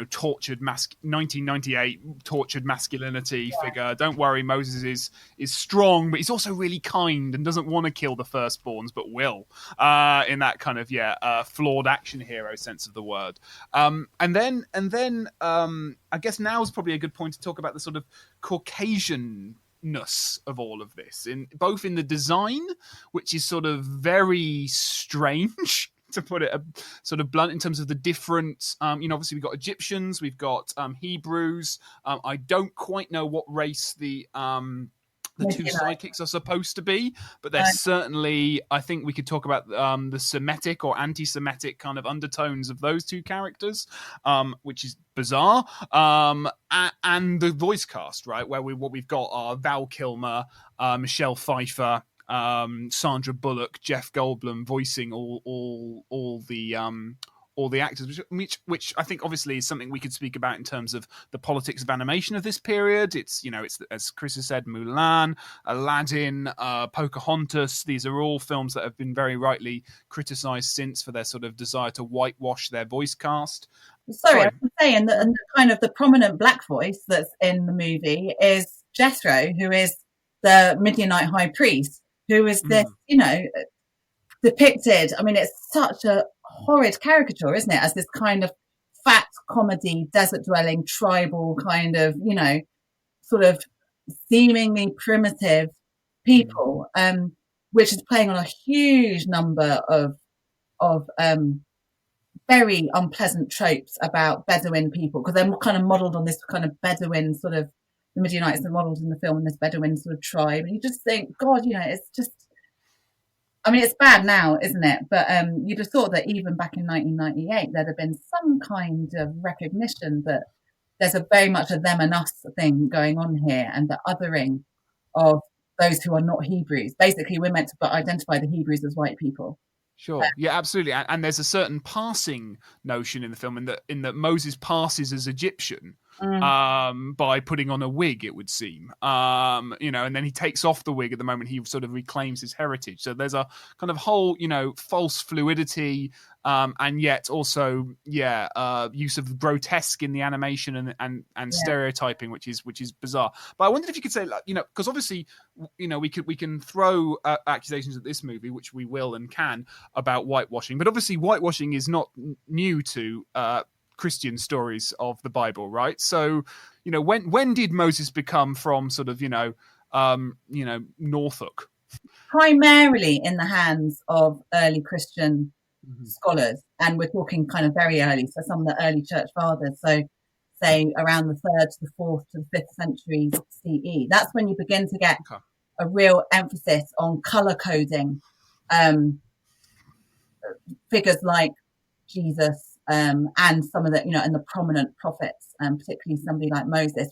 tortured 1998 tortured masculinity figure. Don't worry, Moses is strong, but he's also really kind and doesn't want to kill the firstborns, but will in that kind of flawed action hero sense of the word. And then I guess now is probably a good point to talk about the sort of Caucasian of all of this, in both in the design, which is sort of very strange to put it sort of blunt, in terms of the different obviously we've got Egyptians, we've got Hebrews. I don't quite know what race the two sidekicks are supposed to be, but they're certainly, I think we could talk about the Semitic or anti-Semitic kind of undertones of those two characters, which is bizarre. And the voice cast, right, where what we've got are Val Kilmer, Michelle Pfeiffer, Sandra Bullock, Jeff Goldblum voicing all the actors, which I think obviously is something we could speak about in terms of the politics of animation of this period. It's, it's, as Chris has said, Mulan, Aladdin, Pocahontas. These are all films that have been very rightly criticised since for their sort of desire to whitewash their voice cast. Sorry. I was saying that the kind of the prominent black voice that's in the movie is Jethro, who is the Midianite high priest, who is this, depicted. I mean, it's such a horrid caricature, isn't it, as this kind of fat comedy, desert dwelling, tribal kind of, sort of seemingly primitive people, which is playing on a huge number of very unpleasant tropes about Bedouin people, because they're kind of modelled on this kind of Bedouin sort of, the Midianites are modelled in the film in this Bedouin sort of tribe, and you just think, God, it's just, I mean, it's bad now, isn't it? But you'd have thought that even back in 1998, there'd have been some kind of recognition that there's very much a them and us thing going on here, and the othering of those who are not Hebrews. Basically, we're meant to identify the Hebrews as white people. Sure. Yeah, absolutely. And there's a certain passing notion in the film in that Moses passes as Egyptian by putting on a wig, it would seem. And then he takes off the wig at the moment he sort of reclaims his heritage. So there's a kind of whole, false fluidity, and yet also, use of grotesque in the animation and stereotyping, which is bizarre. But I wondered if you could say, because obviously, we can throw accusations at this movie, which we will and can, about whitewashing. But obviously, whitewashing is not new to Christian stories of the Bible, right? So, when did Moses become from sort of, Norfolk? Primarily in the hands of early Christian scholars, and we're talking kind of very early, so some of the early church fathers, so say around the 3rd to the 4th to the 5th centuries CE. That's when you begin to get a real emphasis on color coding figures like Jesus, and some of the, and the prominent prophets, particularly somebody like Moses.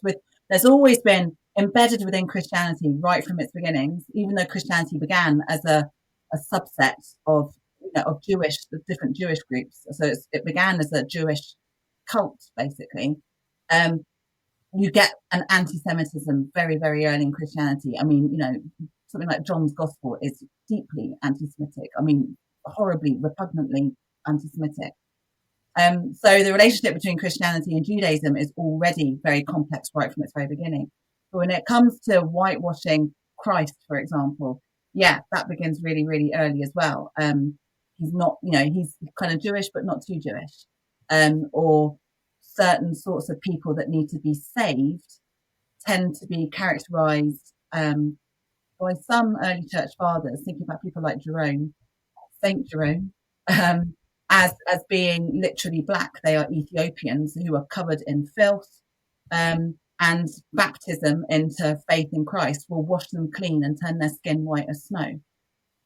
There's always been embedded within Christianity right from its beginnings, even though Christianity began as a subset of different Jewish groups. So it began as a Jewish cult, basically. You get an anti-Semitism very, very early in Christianity. I mean, something like John's Gospel is deeply anti-Semitic. I mean, horribly, repugnantly anti-Semitic. So the relationship between Christianity and Judaism is already very complex right from its very beginning. But when it comes to whitewashing Christ, for example, that begins really, really early as well. He's not, he's kind of Jewish, but not too Jewish. Or certain sorts of people that need to be saved tend to be characterized by some early church fathers, thinking about people like Jerome, Saint Jerome, as being literally black. They are Ethiopians who are covered in filth, and baptism into faith in Christ will wash them clean and turn their skin white as snow.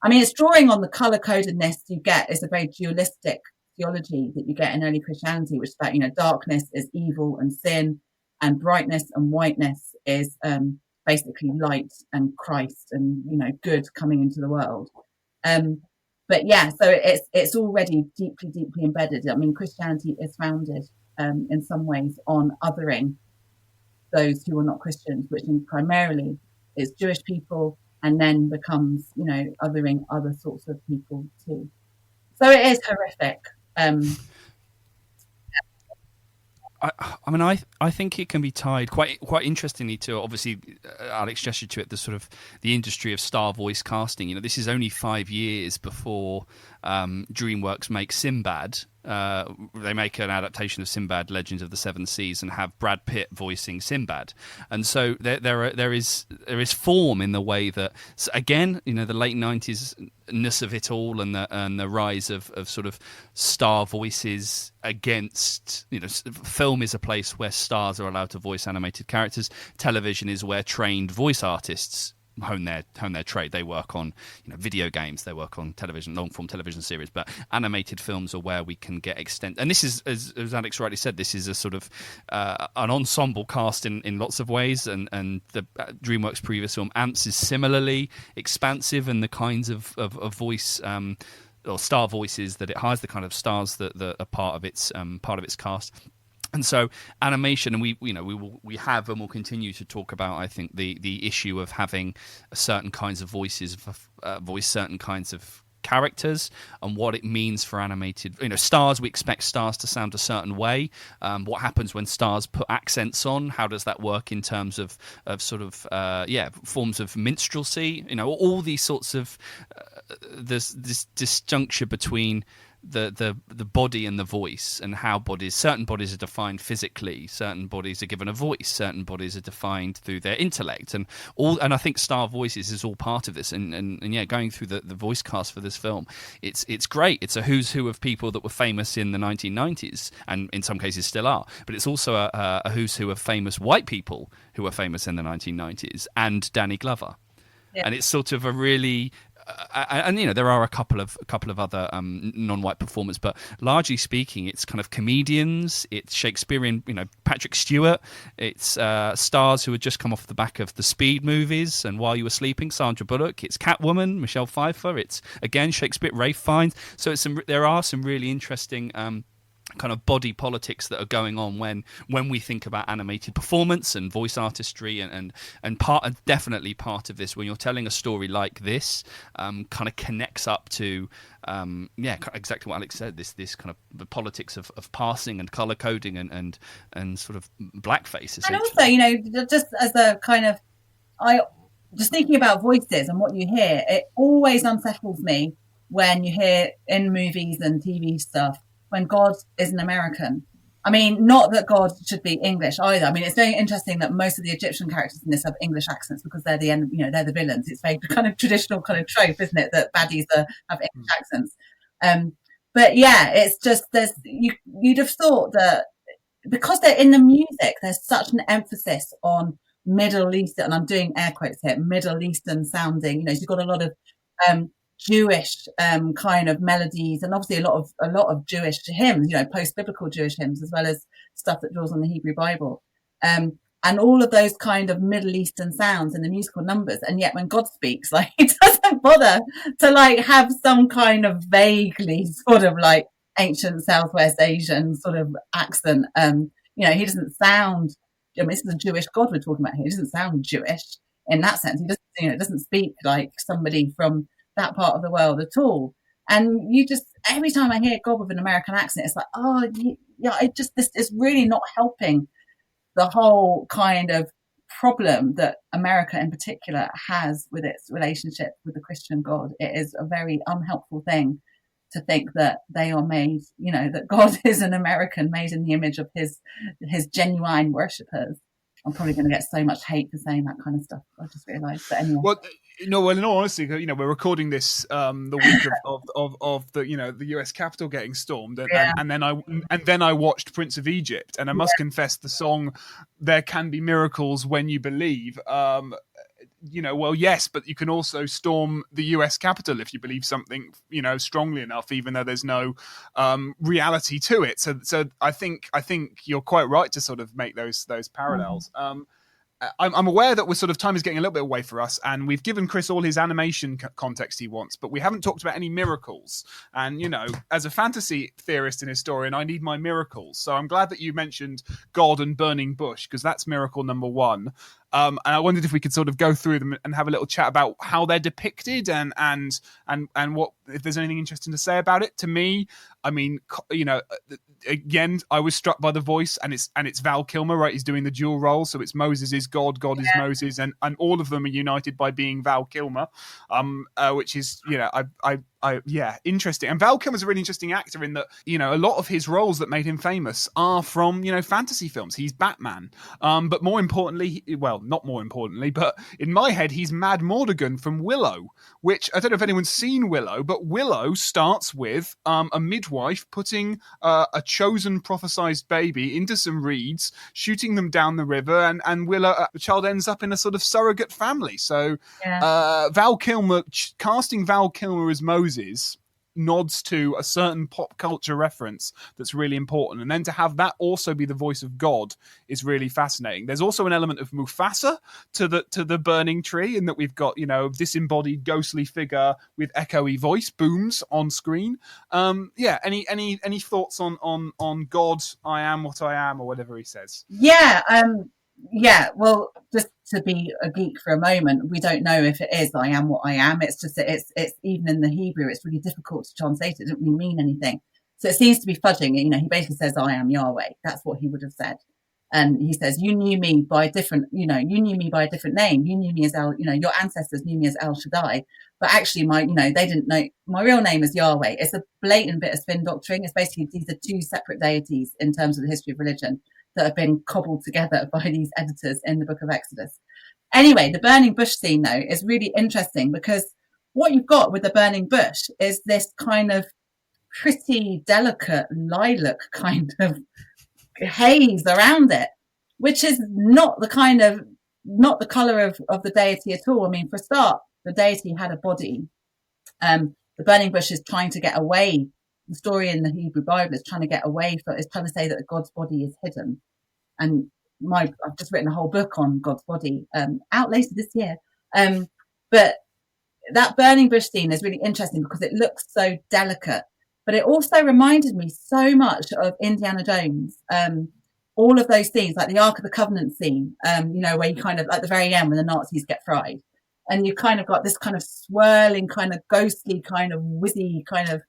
I mean, it's drawing on the color-codedness you get. It's a very dualistic theology that you get in early Christianity, which is that, darkness is evil and sin, and brightness and whiteness is basically light and Christ and, good coming into the world. But so it's already deeply, deeply embedded. I mean, Christianity is founded in some ways on othering those who are not Christians, which primarily is Jewish people, and then becomes, othering other sorts of people too. So it is horrific. I think it can be tied quite interestingly to, obviously, Alex gestured to it, the sort of the industry of star voice casting. This is only 5 years before DreamWorks makes Sinbad, they make an adaptation of Sinbad, Legends of the Seven Seas, and have Brad Pitt voicing Sinbad. And so there is form in the way that, again, the late 90s-ness of it all, and the rise of sort of star voices against, film is a place where stars are allowed to voice animated characters. Television is where trained voice artists hone their trade. They work on video games, they work on television, long form television series, but animated films are where we can get extent. And this is, as Alex rightly said, this is a sort of an ensemble cast in lots of ways, and the DreamWorks previous film Ants is similarly expansive in the kinds of voice or star voices that it hires, the kind of stars that are part of its cast. And so animation, and we have and will continue to talk about, I think, the issue of having certain kinds of voices voice certain kinds of characters, and what it means for animated stars. We expect stars to sound a certain way. What happens when stars put accents on? How does that work in terms of sort of forms of minstrelsy? All these sorts of this disjuncture between the body and the voice, and how certain bodies are defined physically, certain bodies are given a voice, certain bodies are defined through their intellect, and I think star voices is all part of this. And going through the voice cast for this film, it's great. It's a who's who of people that were famous in the 1990s, and in some cases still are, but it's also a who's who of famous white people who were famous in the 1990s, and Danny Glover. Yeah. And it's sort of a really there are a couple of other non-white performers, but largely speaking, it's kind of comedians. It's Shakespearean, Patrick Stewart. It's stars who had just come off the back of the Speed movies and While You Were Sleeping, Sandra Bullock. It's Catwoman, Michelle Pfeiffer. It's again Shakespeare, Ralph Fiennes. So there are some really interesting kind of body politics that are going on when we think about animated performance and voice artistry, and definitely part of this, when you're telling a story like this, kind of connects up to exactly what Alex said, this kind of the politics of passing and color coding and sort of blackface, essentially. And also, just as a kind of, just thinking about voices and what you hear, it always unsettles me when you hear in movies and TV stuff when God is an American. I mean, not that God should be English either. I mean, it's very interesting that most of the Egyptian characters in this have English accents because they're the end, they're the villains. It's very kind of traditional kind of trope, isn't it, that baddies have English accents. But yeah, it's just you'd have thought that because they're in the music, there's such an emphasis on Middle Eastern, and I'm doing air quotes here, Middle Eastern sounding. You've got a lot of Jewish kind of melodies, and obviously a lot of Jewish hymns, post-biblical Jewish hymns, as well as stuff that draws on the Hebrew Bible, and all of those kind of Middle Eastern sounds in the musical numbers. And yet when God speaks, he doesn't bother to have some kind of vaguely sort of ancient Southwest Asian sort of accent. He doesn't sound, this is a Jewish God we're talking about here. He doesn't sound Jewish in that sense. He doesn't, doesn't speak like somebody from that part of the world at all. And every time I hear God with an American accent, it's this is really not helping the whole kind of problem that America in particular has with its relationship with the Christian God. It is a very unhelpful thing to think that they are made, that God is an American made in the image of his genuine worshippers. I'm probably going to get so much hate for saying that kind of stuff. I just realised. But anyway. Well, in all honesty, we're recording this the week of the US Capitol getting stormed, and then I watched Prince of Egypt, and I must confess, the song "There Can Be Miracles When You Believe." Well, yes, but you can also storm the US Capitol if you believe something, strongly enough, even though there's no reality to it. So I think you're quite right to sort of make those parallels. I'm aware that we're sort of time is getting a little bit away for us, and we've given Chris all his animation context he wants, but we haven't talked about any miracles. And, as a fantasy theorist and historian, I need my miracles. So I'm glad that you mentioned God and burning bush, because that's miracle number one. And I wondered if we could sort of go through them and have a little chat about how they're depicted and what, if there's anything interesting to say about it. To me, I mean, again, I was struck by the voice, and it's Val Kilmer, right? He's doing the dual role, so it's Moses is God, God is Moses, and all of them are united by being Val Kilmer, which is, interesting. And Val Kilmer's a really interesting actor in that, a lot of his roles that made him famous are from, fantasy films. He's Batman, but more importantly, not more importantly, but in my head, he's Mad Mordigan from Willow, which I don't know if anyone's seen Willow, but Willow starts with a midwife putting a chosen prophesized baby into some reeds, shooting them down the river, and Willow, the child ends up in a sort of surrogate family. So Val Kilmer, casting Val Kilmer as Moses nods to a certain pop culture reference that's really important, and then to have that also be the voice of God is really fascinating. There's also an element of Mufasa to the burning tree, in that we've got disembodied ghostly figure with echoey voice booms on screen. Any thoughts on God, I am what I am, or whatever he says? Well, just to be a geek for a moment, we don't know if it is I am what I am. It's just that it's even in the Hebrew, it's really difficult to translate. It doesn't really mean anything. So it seems to be fudging. He basically says, I am Yahweh. That's what he would have said. And he says, you knew me by a different name. You knew me as El, your ancestors knew me as El Shaddai. But actually they didn't know my real name is Yahweh. It's a blatant bit of spin doctoring. It's basically, these are two separate deities in terms of the history of religion that have been cobbled together by these editors in the book of Exodus. Anyway, the burning bush scene, though, is really interesting, because what you've got with the burning bush is this kind of pretty delicate lilac kind of haze around it, which is not the colour of the deity at all. I mean, for a start, the deity had a body. The burning bush is trying to get away. The story in the Hebrew Bible is trying to get away from, it's trying to say that God's body is hidden. And I've just written a whole book on God's body, out later this year. But that burning bush scene is really interesting because it looks so delicate, but it also reminded me so much of Indiana Jones. All of those scenes, like the Ark of the Covenant scene, where you kind of, at the very end when the Nazis get fried, and you kind of got this kind of swirling, kind of ghostly, kind of whizzy kind of.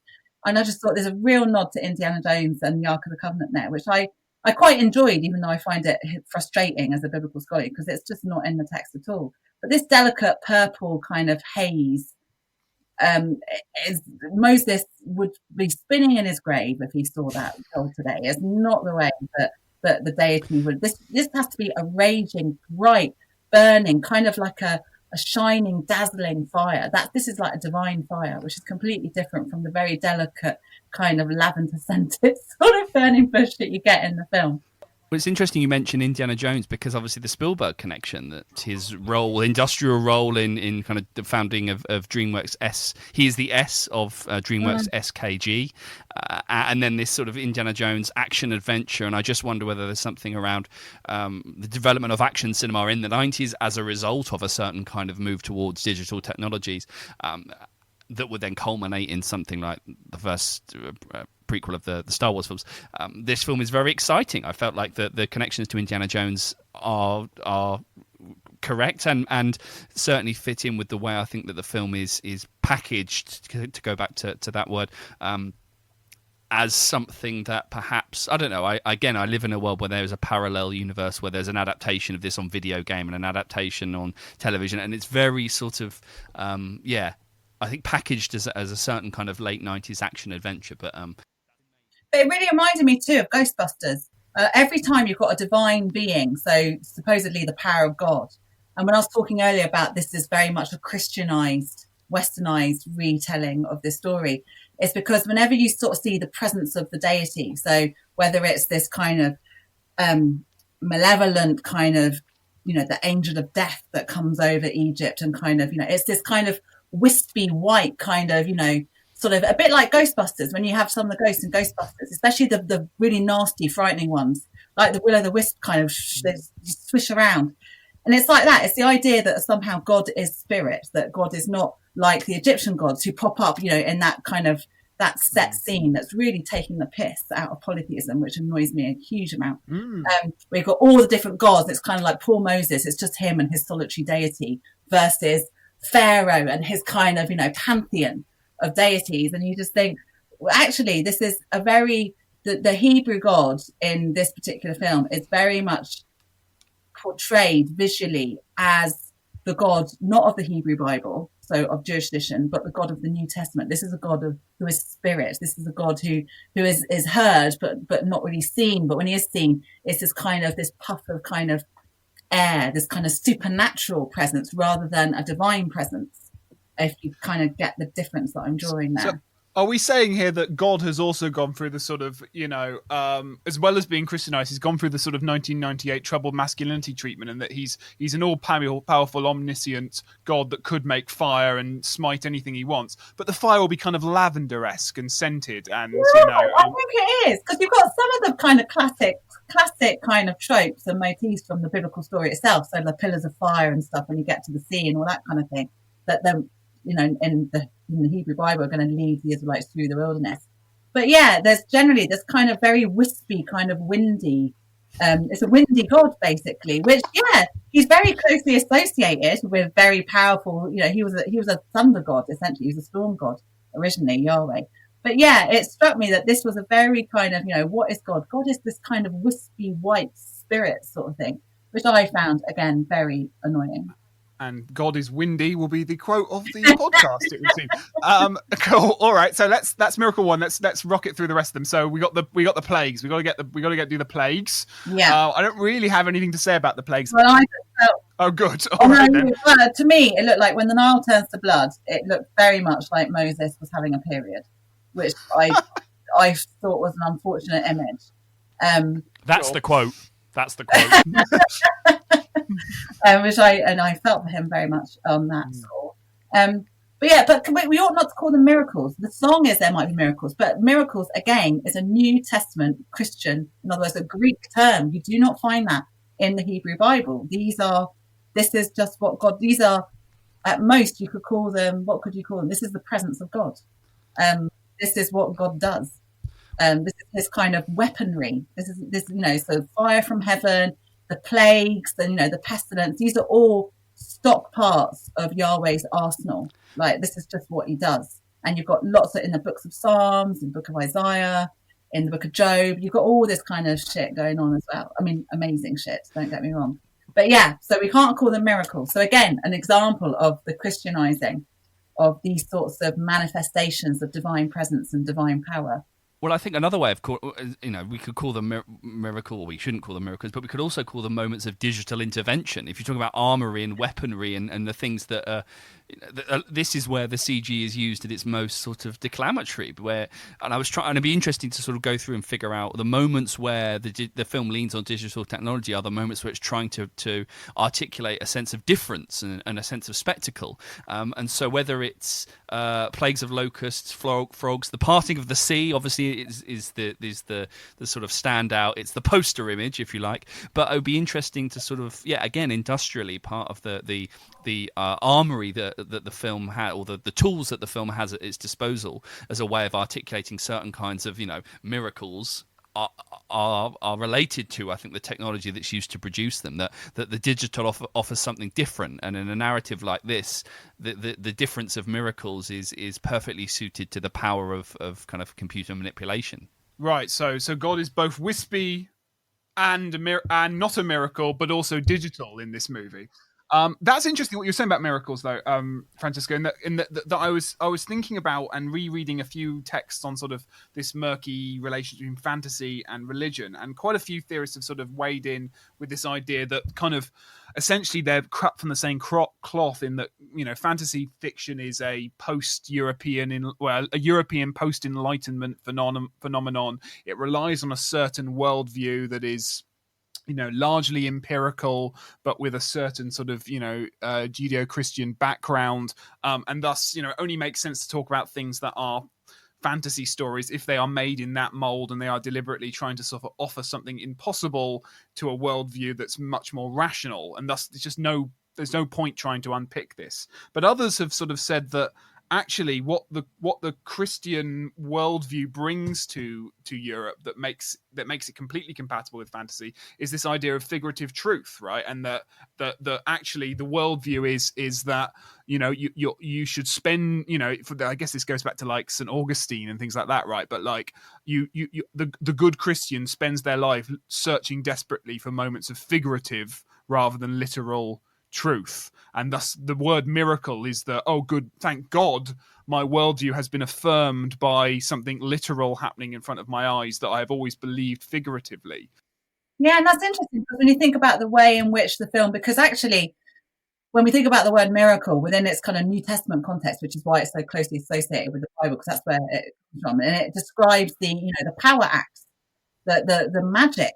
And I just thought there's a real nod to Indiana Jones and the Ark of the Covenant there, which I quite enjoyed, even though I find it frustrating as a biblical scholar, because it's just not in the text at all. But this delicate purple kind of haze, Moses would be spinning in his grave if he saw that today. It's not the way that the deity would. This has to be a raging, bright, burning, kind of like a shining, dazzling fire. This is like a divine fire, which is completely different from the very delicate kind of lavender scented sort of burning bush that you get in the film. Well, it's interesting you mentioned Indiana Jones, because obviously the Spielberg connection, that his industrial role in kind of the founding of DreamWorks he is the S of DreamWorks SKG, and then this sort of Indiana Jones action adventure. And I just wonder whether there's something around the development of action cinema in the 90s as a result of a certain kind of move towards digital technologies, that would then culminate in something like the first prequel of the Star Wars films. This film is very exciting. I felt like the connections to Indiana Jones are correct and certainly fit in with the way I think that the film is packaged, to go back to that word, as something that perhaps, I don't know, I live in a world where there is a parallel universe, where there's an adaptation of this on video game and an adaptation on television, and it's very sort of I think packaged as a certain kind of late 90s action adventure. But it really reminded me too of Ghostbusters. Every time you've got a divine being, so supposedly the power of God. And when I was talking earlier about this is very much a Christianized, westernized retelling of this story, it's because whenever you sort of see the presence of the deity, so whether it's this kind of malevolent kind of, the angel of death that comes over Egypt, and kind of, it's this kind of wispy white kind of, sort of a bit like Ghostbusters, when you have some of the ghosts in Ghostbusters, especially the really nasty, frightening ones, like the Will-o'-the-Wisp kind of, they swish around. And it's like that. It's the idea that somehow God is spirit, that God is not like the Egyptian gods who pop up, in that kind of that set scene that's really taking the piss out of polytheism, which annoys me a huge amount. We've got all the different gods. It's kind of like poor Moses. It's just him and his solitary deity versus Pharaoh and his kind of, pantheon of deities. And you just think, well, actually, this is a very, the Hebrew God in this particular film is very much portrayed visually as the God, not of the Hebrew Bible, so of Jewish tradition, but the God of the New Testament. This is a God who is spirit. This is a God who is heard, but not really seen. But when he is seen, it's this puff of kind of air, this kind of supernatural presence rather than a divine presence. If you kind of get the difference that I'm drawing there. So, are we saying here that God has also gone through the sort of, as well as being Christianized, he's gone through the sort of 1998 troubled masculinity treatment, and that he's an all-powerful, omniscient God that could make fire and smite anything he wants, but the fire will be kind of lavender-esque and scented, and I think it is, because you've got some of the kind of classic kind of tropes and motifs from the biblical story itself. So the pillars of fire and stuff when you get to the sea and all that kind of thing. That then, in the Hebrew Bible, are going to lead the Israelites through the wilderness. But yeah, there's generally this kind of very wispy, kind of windy. It's a windy god, basically, which he's very closely associated with very powerful. He was a thunder god essentially. He was a storm god originally, Yahweh. But yeah, it struck me that this was a very kind of, what is God? God is this kind of wispy white spirit sort of thing, which I found, again, very annoying. And God is windy will be the quote of the podcast, it would seem. Cool. All right. So that's miracle one. Let's rock it through the rest of them. So we got the plagues. We got to do the plagues. Yeah. I don't really have anything to say about the plagues. Well, I just felt. Oh, good. All right, then. To me, it looked like when the Nile turns to blood, it looked very much like Moses was having a period, which I thought was an unfortunate image. That's the quote. That's the quote. Which I felt for him very much on that score. But we ought not to call them miracles. The song is there might be miracles, but miracles again is a New Testament Christian, in other words, a Greek term. You do not find that in the Hebrew Bible. This is just what God. These are at most you could call them. What could you call them? This is the presence of God. This is what God does. This is his kind of weaponry. So fire from heaven. The plagues, the pestilence, these are all stock parts of Yahweh's arsenal. Like, this is just what he does. And you've got lots in the books of Psalms, in the book of Isaiah, in the book of Job. You've got all this kind of shit going on as well. I mean, amazing shit, don't get me wrong. But yeah, so we can't call them miracles. So again, an example of the Christianizing of these sorts of manifestations of divine presence and divine power. Well, I think another way of we could call them miracle, or we shouldn't call them miracles, but we could also call them moments of digital intervention. If you talk about armory and weaponry and the things that this is where the CG is used at its most sort of declamatory. And it'd be interesting to sort of go through and figure out the moments where the film leans on digital technology are the moments where it's trying to articulate a sense of difference and a sense of spectacle. And so whether it's plagues of locusts, frogs, the parting of the sea, obviously is the sort of standout. It's the poster image, if you like. But it would be interesting to sort of again industrially part of the armory that the film had, or the tools that the film has at its disposal as a way of articulating certain kinds of miracles are related to, I think, the technology that's used to produce them. That the digital offers something different, and in a narrative like this, the difference of miracles is perfectly suited to the power of kind of computer manipulation. Right. So God is both wispy and not a miracle, but also digital in this movie. That's interesting what you're saying about miracles, though, Francesca. In that I was thinking about and rereading a few texts on sort of this murky relationship between fantasy and religion, and quite a few theorists have sort of weighed in with this idea that kind of essentially they're cut from the same cloth in that fantasy fiction is a post-European, a European post-Enlightenment phenomenon. It relies on a certain worldview that is largely empirical, but with a certain sort of, Judeo-Christian background. And thus, only makes sense to talk about things that are fantasy stories if they are made in that mold and they are deliberately trying to sort of offer something impossible to a worldview that's much more rational. And thus, there's no point trying to unpick this. But others have sort of said that actually what the Christian worldview brings to Europe that makes it completely compatible with fantasy is this idea of figurative truth, right? And that actually the worldview is that, you know, you should spend, you know, I guess this goes back to like St. Augustine and things like that, right? But like the good Christian spends their life searching desperately for moments of figurative rather than literal truth, and thus the word miracle is that, oh good, thank God my worldview has been affirmed by something literal happening in front of my eyes that I have always believed figuratively. Yeah, and that's interesting because when you think about the way in which the film, because actually when we think about the word miracle within its kind of New Testament context, which is why it's so closely associated with the Bible, because that's where it comes from, and it describes the, you know, the power acts, the magic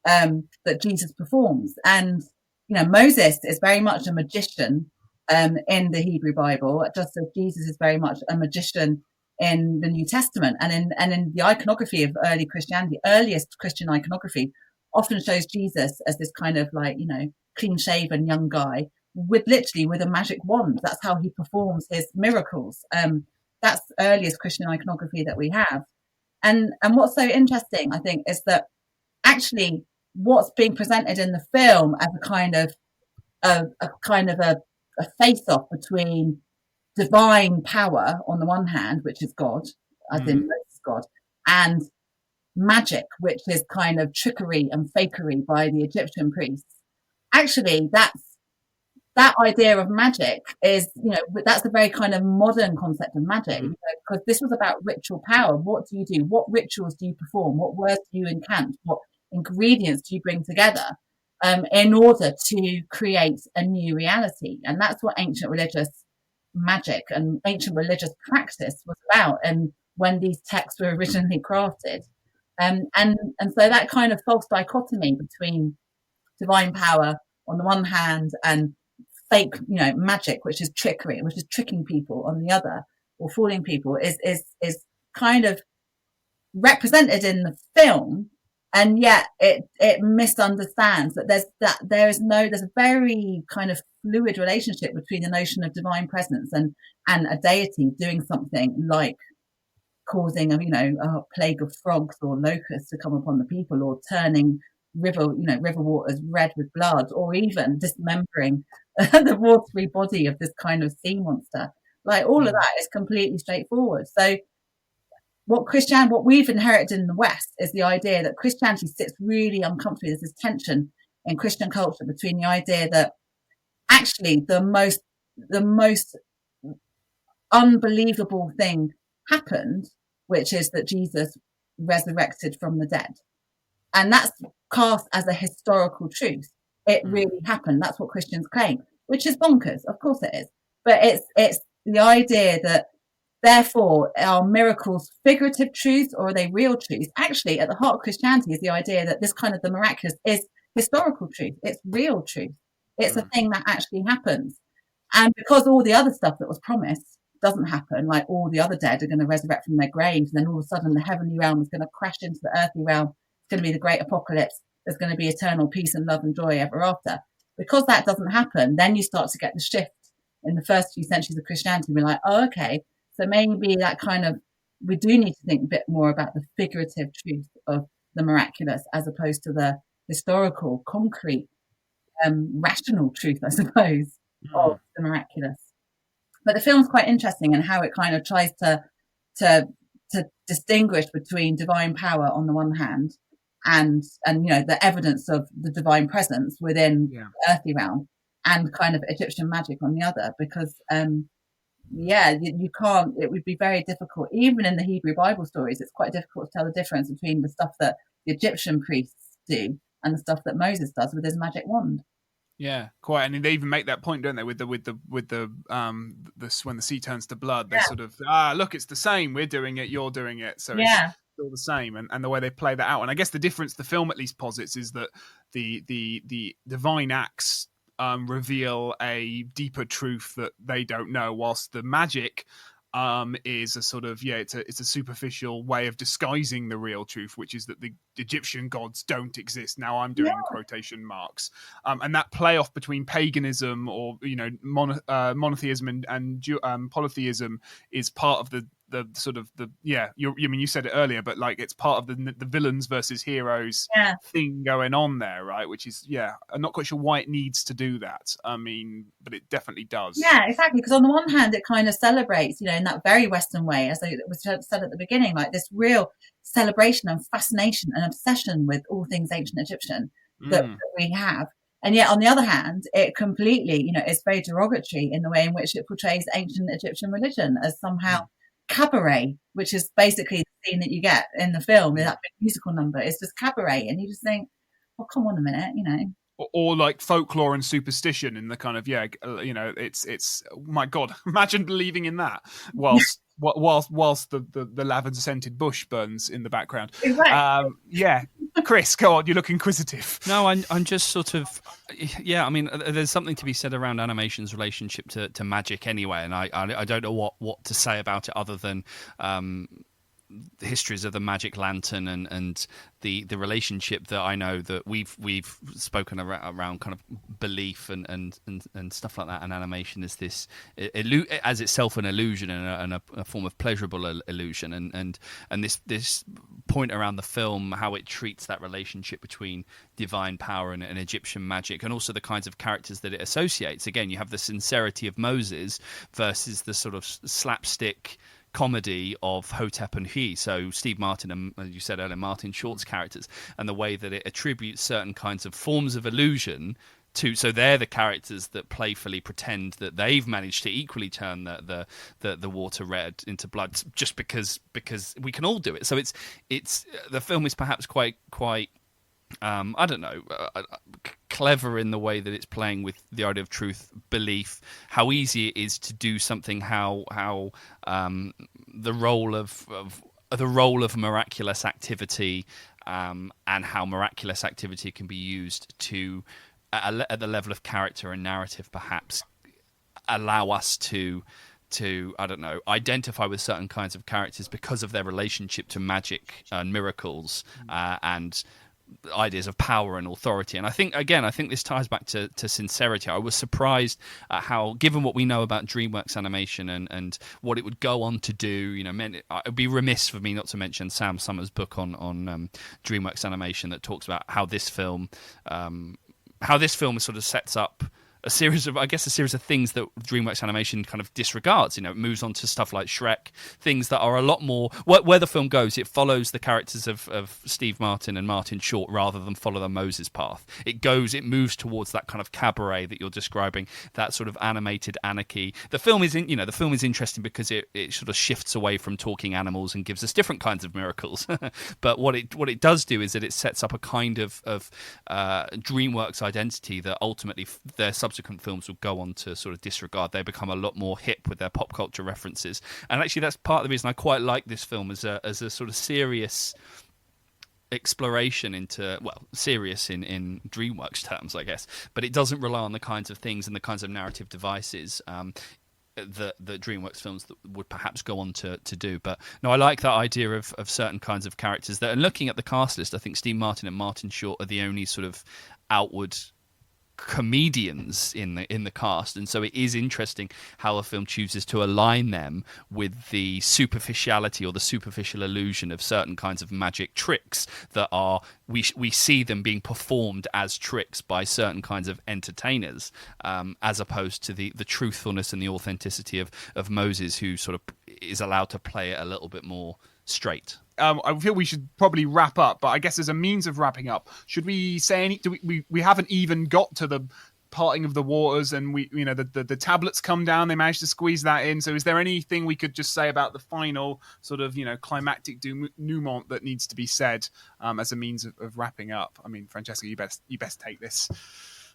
that Jesus performs. And you know, Moses is very much a magician in the Hebrew Bible, just as Jesus is very much a magician in the New Testament. And in the iconography of early Christianity, earliest Christian iconography often shows Jesus as this kind of like, you know, clean-shaven young guy with a magic wand. That's how he performs his miracles. That's earliest Christian iconography that we have. And what's so interesting, I think, is that actually what's being presented in the film as a kind of a face-off between divine power on the one hand, which is God, as in Moses God, and magic, which is kind of trickery and fakery by the Egyptian priests. Actually, that idea of magic is, you know, that's a very kind of modern concept of magic, you know, because this was about ritual power. What do you do? What rituals do you perform? What words do you incant? What ingredients do you bring together in order to create a new reality? And that's what ancient religious magic and ancient religious practice was about, and when these texts were originally crafted. And so that kind of false dichotomy between divine power on the one hand and fake, you know, magic, which is trickery, which is tricking people, on the other, or fooling people, is kind of represented in the film, and yet it misunderstands that there's a very kind of fluid relationship between the notion of divine presence and a deity doing something like causing a plague of frogs or locusts to come upon the people, or turning river waters red with blood, or even dismembering the watery body of this kind of sea monster. Like, all of that is completely straightforward. So what we've inherited in the West is the idea that Christianity sits really uncomfortably. There's this tension in Christian culture between the idea that actually the most unbelievable thing happened, which is that Jesus resurrected from the dead. And that's cast as a historical truth. It really happened. That's what Christians claim, which is bonkers. Of course it is. But it's the idea that, therefore, are miracles figurative truths or are they real truths? Actually, at the heart of Christianity is the idea that this kind of the miraculous is historical truth. It's real truth. It's a thing that actually happens. And because all the other stuff that was promised doesn't happen, like all the other dead are going to resurrect from their graves, and then all of a sudden the heavenly realm is going to crash into the earthly realm. It's going to be the great apocalypse. There's going to be eternal peace and love and joy ever after. Because that doesn't happen, then you start to get the shift in the first few centuries of Christianity. We're like, oh, okay, so maybe that kind of, we do need to think a bit more about the figurative truth of the miraculous as opposed to the historical, concrete, rational truth, I suppose, of the miraculous. But the film's quite interesting in how it kind of tries to distinguish between divine power on the one hand and the evidence of the divine presence within the earthly realm, and kind of Egyptian magic on the other, because you can't, it would be very difficult, even in the Hebrew Bible stories, it's quite difficult to tell the difference between the stuff that the Egyptian priests do and the stuff that Moses does with his magic wand. Yeah, quite. And they even make that point, don't they, with the when the sea turns to blood, they sort of, look, it's the same. We're doing it, you're doing it, so it's still the same. And the way they play that out, and I guess the difference the film at least posits is that the divine acts reveal a deeper truth that they don't know, whilst the magic is a sort of it's a superficial way of disguising the real truth, which is that the Egyptian gods don't exist. Now I'm doing quotation marks, and that playoff between paganism or monotheism and polytheism is part of the sort of you said it earlier, but like it's part of the villains versus heroes thing going on there, right? Which is I'm not quite sure why it needs to do that. I mean, but it definitely does. Yeah, exactly. Because on the one hand, it kind of celebrates, in that very Western way, as it was said at the beginning, like this real celebration and fascination and obsession with all things ancient Egyptian that we have. And yet, on the other hand, it completely, it's very derogatory in the way in which it portrays ancient Egyptian religion as somehow cabaret, which is basically the scene that you get in the film, that big musical number. It's just cabaret, and you just think, well, come on a minute, or like folklore and superstition in the kind of it's my God, imagine believing in that whilst the lavender scented bush burns in the background. Exactly. Chris, go on, you look inquisitive. No, I'm just sort of I mean, there's something to be said around animation's relationship to magic anyway, and I don't know what to say about it other than the histories of the magic lantern and the relationship that I know that we've spoken around kind of belief and stuff like that, and animation is this as itself an illusion and a form of pleasurable illusion, and this point around the film, how it treats that relationship between divine power and Egyptian magic, and also the kinds of characters that it associates. Again, you have the sincerity of Moses versus the sort of slapstick comedy of Hotep and He. So Steve Martin and, as you said earlier, Martin Short's characters, and the way that it attributes certain kinds of forms of illusion to, so they're the characters that playfully pretend that they've managed to equally turn the water red into blood, just because we can all do it. So it's the film is perhaps quite I don't know, clever in the way that it's playing with the idea of truth, belief, how easy it is to do something, how the role of miraculous activity, and how miraculous activity can be used to, at the level of character and narrative, perhaps allow us to I don't know, identify with certain kinds of characters because of their relationship to magic and miracles, and ideas of power and authority. And I think this ties back to sincerity. I was surprised at how, given what we know about DreamWorks animation and what it would go on to do, it would be remiss for me not to mention Sam Summers' book on DreamWorks animation that talks about how this film sort of sets up a series of things that DreamWorks animation kind of disregards. It moves on to stuff like Shrek, things that are a lot more where the film goes. It follows the characters of Steve Martin and Martin Short rather than follow the Moses path. It moves towards that kind of cabaret that you're describing, that sort of animated anarchy. The film is interesting because it sort of shifts away from talking animals and gives us different kinds of miracles. But what it does do is that it sets up a kind of DreamWorks identity that ultimately their subsequent films will go on to sort of disregard. They become a lot more hip with their pop culture references, and actually that's part of the reason I quite like this film as a sort of serious exploration into, well, serious in DreamWorks terms, I guess, but it doesn't rely on the kinds of things and the kinds of narrative devices that DreamWorks films that would perhaps go on to do. But no, I like that idea of certain kinds of characters that, and looking at the cast list, I think Steve Martin and Martin Short are the only sort of outward comedians in the cast, and so it is interesting how a film chooses to align them with the superficiality or the superficial illusion of certain kinds of magic tricks that are we see them being performed as tricks by certain kinds of entertainers, as opposed to the truthfulness and the authenticity of Moses, who sort of is allowed to play it a little bit more straight. I feel we should probably wrap up, but I guess as a means of wrapping up, should we say any? We haven't even got to the parting of the waters, and the tablets come down. They managed to squeeze that in. So, is there anything we could just say about the final sort of climactic denouement that needs to be said as a means of wrapping up? I mean, Francesca, you best take this.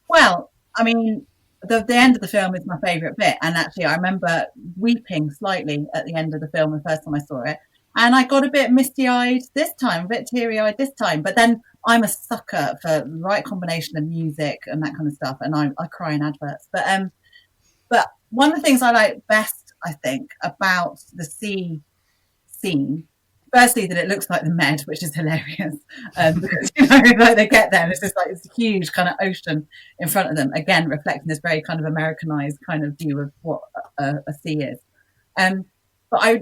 Well, I mean, the end of the film is my favourite bit, and actually, I remember weeping slightly at the end of the film the first time I saw it. And I got a bit misty-eyed this time, a bit teary-eyed this time. But then I'm a sucker for the right combination of music and that kind of stuff. And I cry in adverts. But one of the things I like best I think, about the sea scene. Firstly, that it looks like the Med, which is hilarious, because like they get there and it's just like this huge kind of ocean in front of them, again reflecting this very kind of Americanized kind of view of what a sea is. But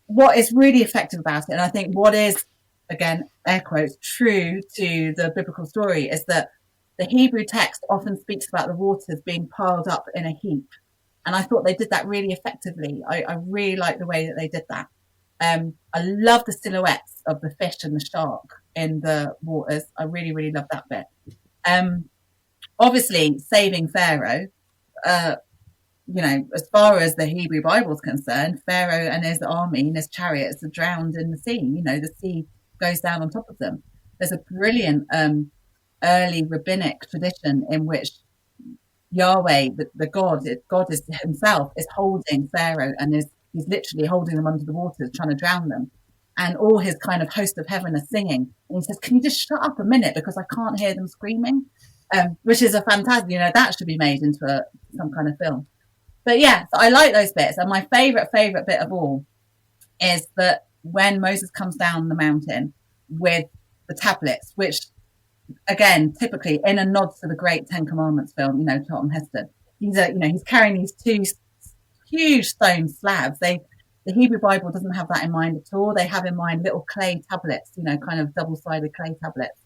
what is really effective about it, and I think what is, again, air quotes, true to the biblical story, is that the Hebrew text often speaks about the waters being piled up in a heap. And I thought they did that really effectively. I really like the way that they did that. I love the silhouettes of the fish and the shark in the waters. I really, really love that bit. Obviously, saving Pharaoh, as far as the Hebrew Bible is concerned, Pharaoh and his army and his chariots are drowned in the sea. The sea goes down on top of them. There's a brilliant early rabbinic tradition in which Yahweh, the God is himself, is holding Pharaoh and he's literally holding them under the waters, trying to drown them. And all his kind of host of heaven are singing. And he says, can you just shut up a minute because I can't hear them screaming? Which is a fantastic, that should be made into some kind of film. But yeah, so I like those bits. And my favourite bit of all is that when Moses comes down the mountain with the tablets, which, again, typically in a nod to the great Ten Commandments film, Charlton Heston, he's carrying these two huge stone slabs. The Hebrew Bible doesn't have that in mind at all. They have in mind little clay tablets, kind of double-sided clay tablets.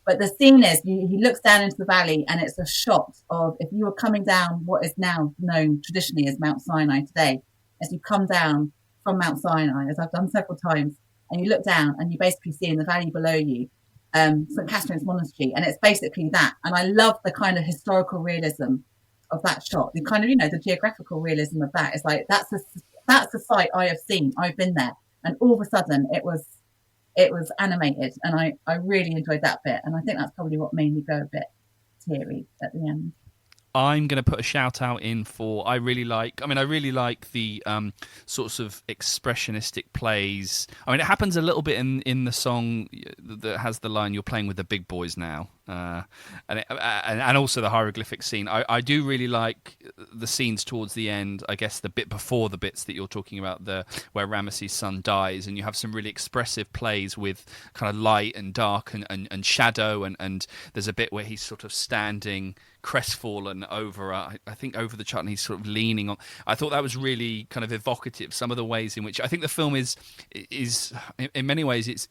But the scene is, he looks down into the valley and it's a shot of, if you were coming down what is now known traditionally as Mount Sinai today, as you come down from Mount Sinai, as I've done several times, and you look down and you basically see in the valley below you St. Catherine's Monastery, and it's basically that. And I love the kind of historical realism of that shot, the kind of, the geographical realism of that. It's like, that's the site I have seen. I've been there. And all of a sudden it was animated, and I really enjoyed that bit. And I think that's probably what made me go a bit teary at the end. I'm going to put a shout out in for, I really like the sorts of expressionistic plays. It happens a little bit in the song that has the line, "You're playing with the big boys now." And also the hieroglyphic scene. I do really like the scenes towards the end, I guess the bit before the bits that you're talking about, where Ramesses' son dies, and you have some really expressive plays with kind of light and dark and shadow, and there's a bit where he's sort of standing crestfallen over, I think over the chart, and he's sort of leaning on. I thought that was really kind of evocative. Some of the ways in which I think the film is in many ways it's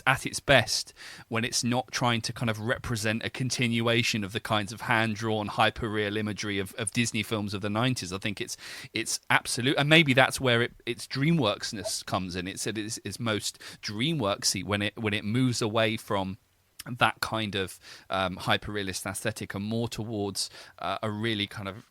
at its best when it's not trying to kind of represent a continuation of the kinds of hand-drawn hyper-real imagery of Disney films of the 90s. I think it's absolute, and maybe that's where its DreamWorksness comes in. It's most DreamWorksy when it moves away from that kind of hyper-realist aesthetic and more towards a really kind of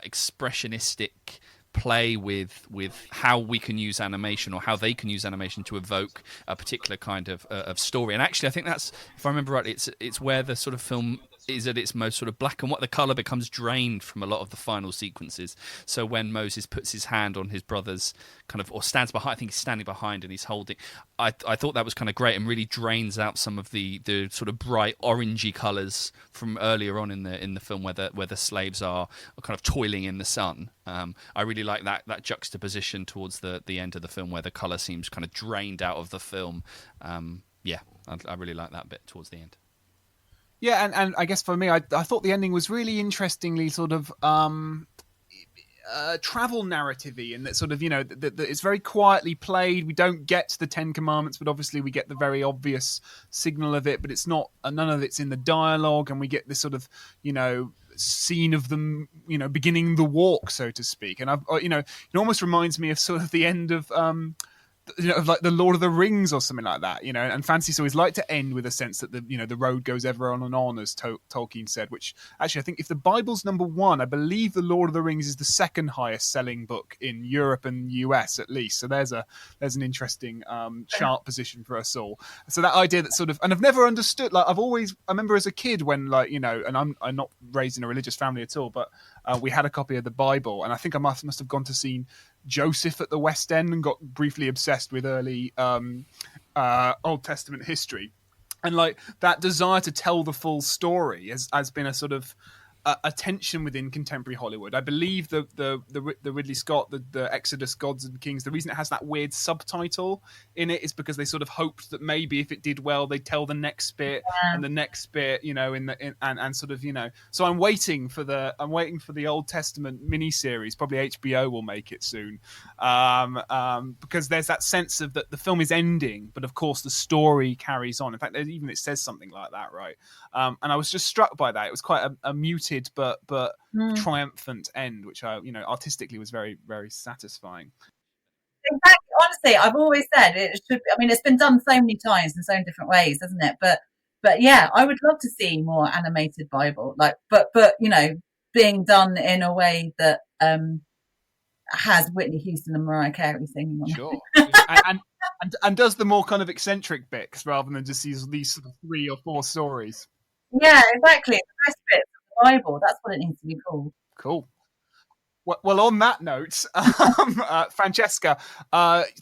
expressionistic play with how we can use animation, or how they can use animation to evoke a particular kind of story. And actually, I think that's, if I remember rightly, it's where the sort of film is at its most sort of black and white. The color becomes drained from a lot of the final sequences. So when Moses puts his hand on his brother's kind of, or stands behind, I think he's standing behind and he's holding, I thought that was kind of great and really drains out some of the sort of bright orangey colors from earlier on in the film where the slaves are kind of toiling in the sun. I really like that juxtaposition towards the end of the film where the color seems kind of drained out of the film. I really like that bit towards the end. Yeah, and I guess for me, I thought the ending was really interestingly sort of travel narrative-y, and that sort of, that it's very quietly played. We don't get to the Ten Commandments, but obviously we get the very obvious signal of it, but it's not, none of it's in the dialogue, and we get this sort of, scene of them, beginning the walk, so to speak. And it almost reminds me of sort of the end of of like the Lord of the Rings or something like that, and fancies always like to end with a sense that the road goes ever on and on, as Tolkien said, which actually I think if the Bible's number one, I believe the Lord of the Rings is the second highest selling book in Europe and US at least. So there's an interesting chart position for us all. So that idea that sort of, and I've never understood, like I remember as a kid when and I'm not raised in a religious family at all, but we had a copy of the Bible, and I think I must have gone to see Joseph at the West End and got briefly obsessed with early Old Testament history, and like that desire to tell the full story has been a sort of attention within contemporary Hollywood. I believe the Ridley Scott, the Exodus Gods and Kings, the reason it has that weird subtitle in it is because they sort of hoped that maybe if it did well, they'd tell the next bit and the next bit, and sort of, So I'm waiting for the Old Testament miniseries. Probably HBO will make it soon, because there's that sense of that the film is ending, but of course the story carries on. In fact, it says something like that, right? And I was just struck by that. It was quite a muted but triumphant end, which artistically was very, very satisfying. Exactly. Honestly, I've always said it should. I mean, it's been done so many times in so many different ways, hasn't it? But yeah, I would love to see more animated Bible, but being done in a way that has Whitney Houston and Mariah Carey singing on Sure. and does the more kind of eccentric bits rather than just these sort of 3 or 4 stories. Yeah, exactly. The best bits of the Bible. That's what it needs to be called. Cool. Well, on that note, Francesca,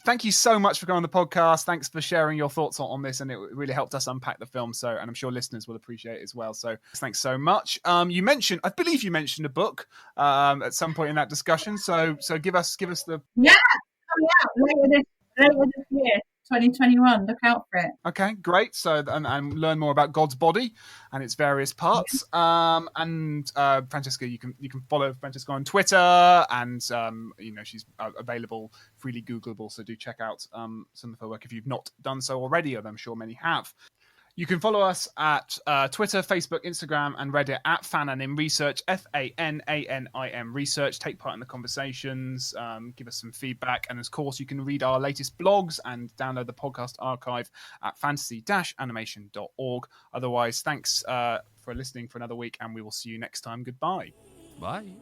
thank you so much for going on the podcast. Thanks for sharing your thoughts on this, and it really helped us unpack the film. And I'm sure listeners will appreciate it as well. So thanks so much. I believe you mentioned a book at some point in that discussion. So give us the coming out later this year. 2021, look out for it. Okay, great. So and learn more about God's body and its various parts. Francesca, you can follow Francesca on Twitter, and she's available, freely Googleable. So do check out some of her work if you've not done so already, and I'm sure many have. You can follow us at Twitter, Facebook, Instagram, and Reddit at Fananim Research, FANANIM Research. Take part in the conversations, give us some feedback, and of course, you can read our latest blogs and download the podcast archive at fantasy-animation.org. Otherwise, thanks for listening for another week, and we will see you next time. Goodbye. Bye.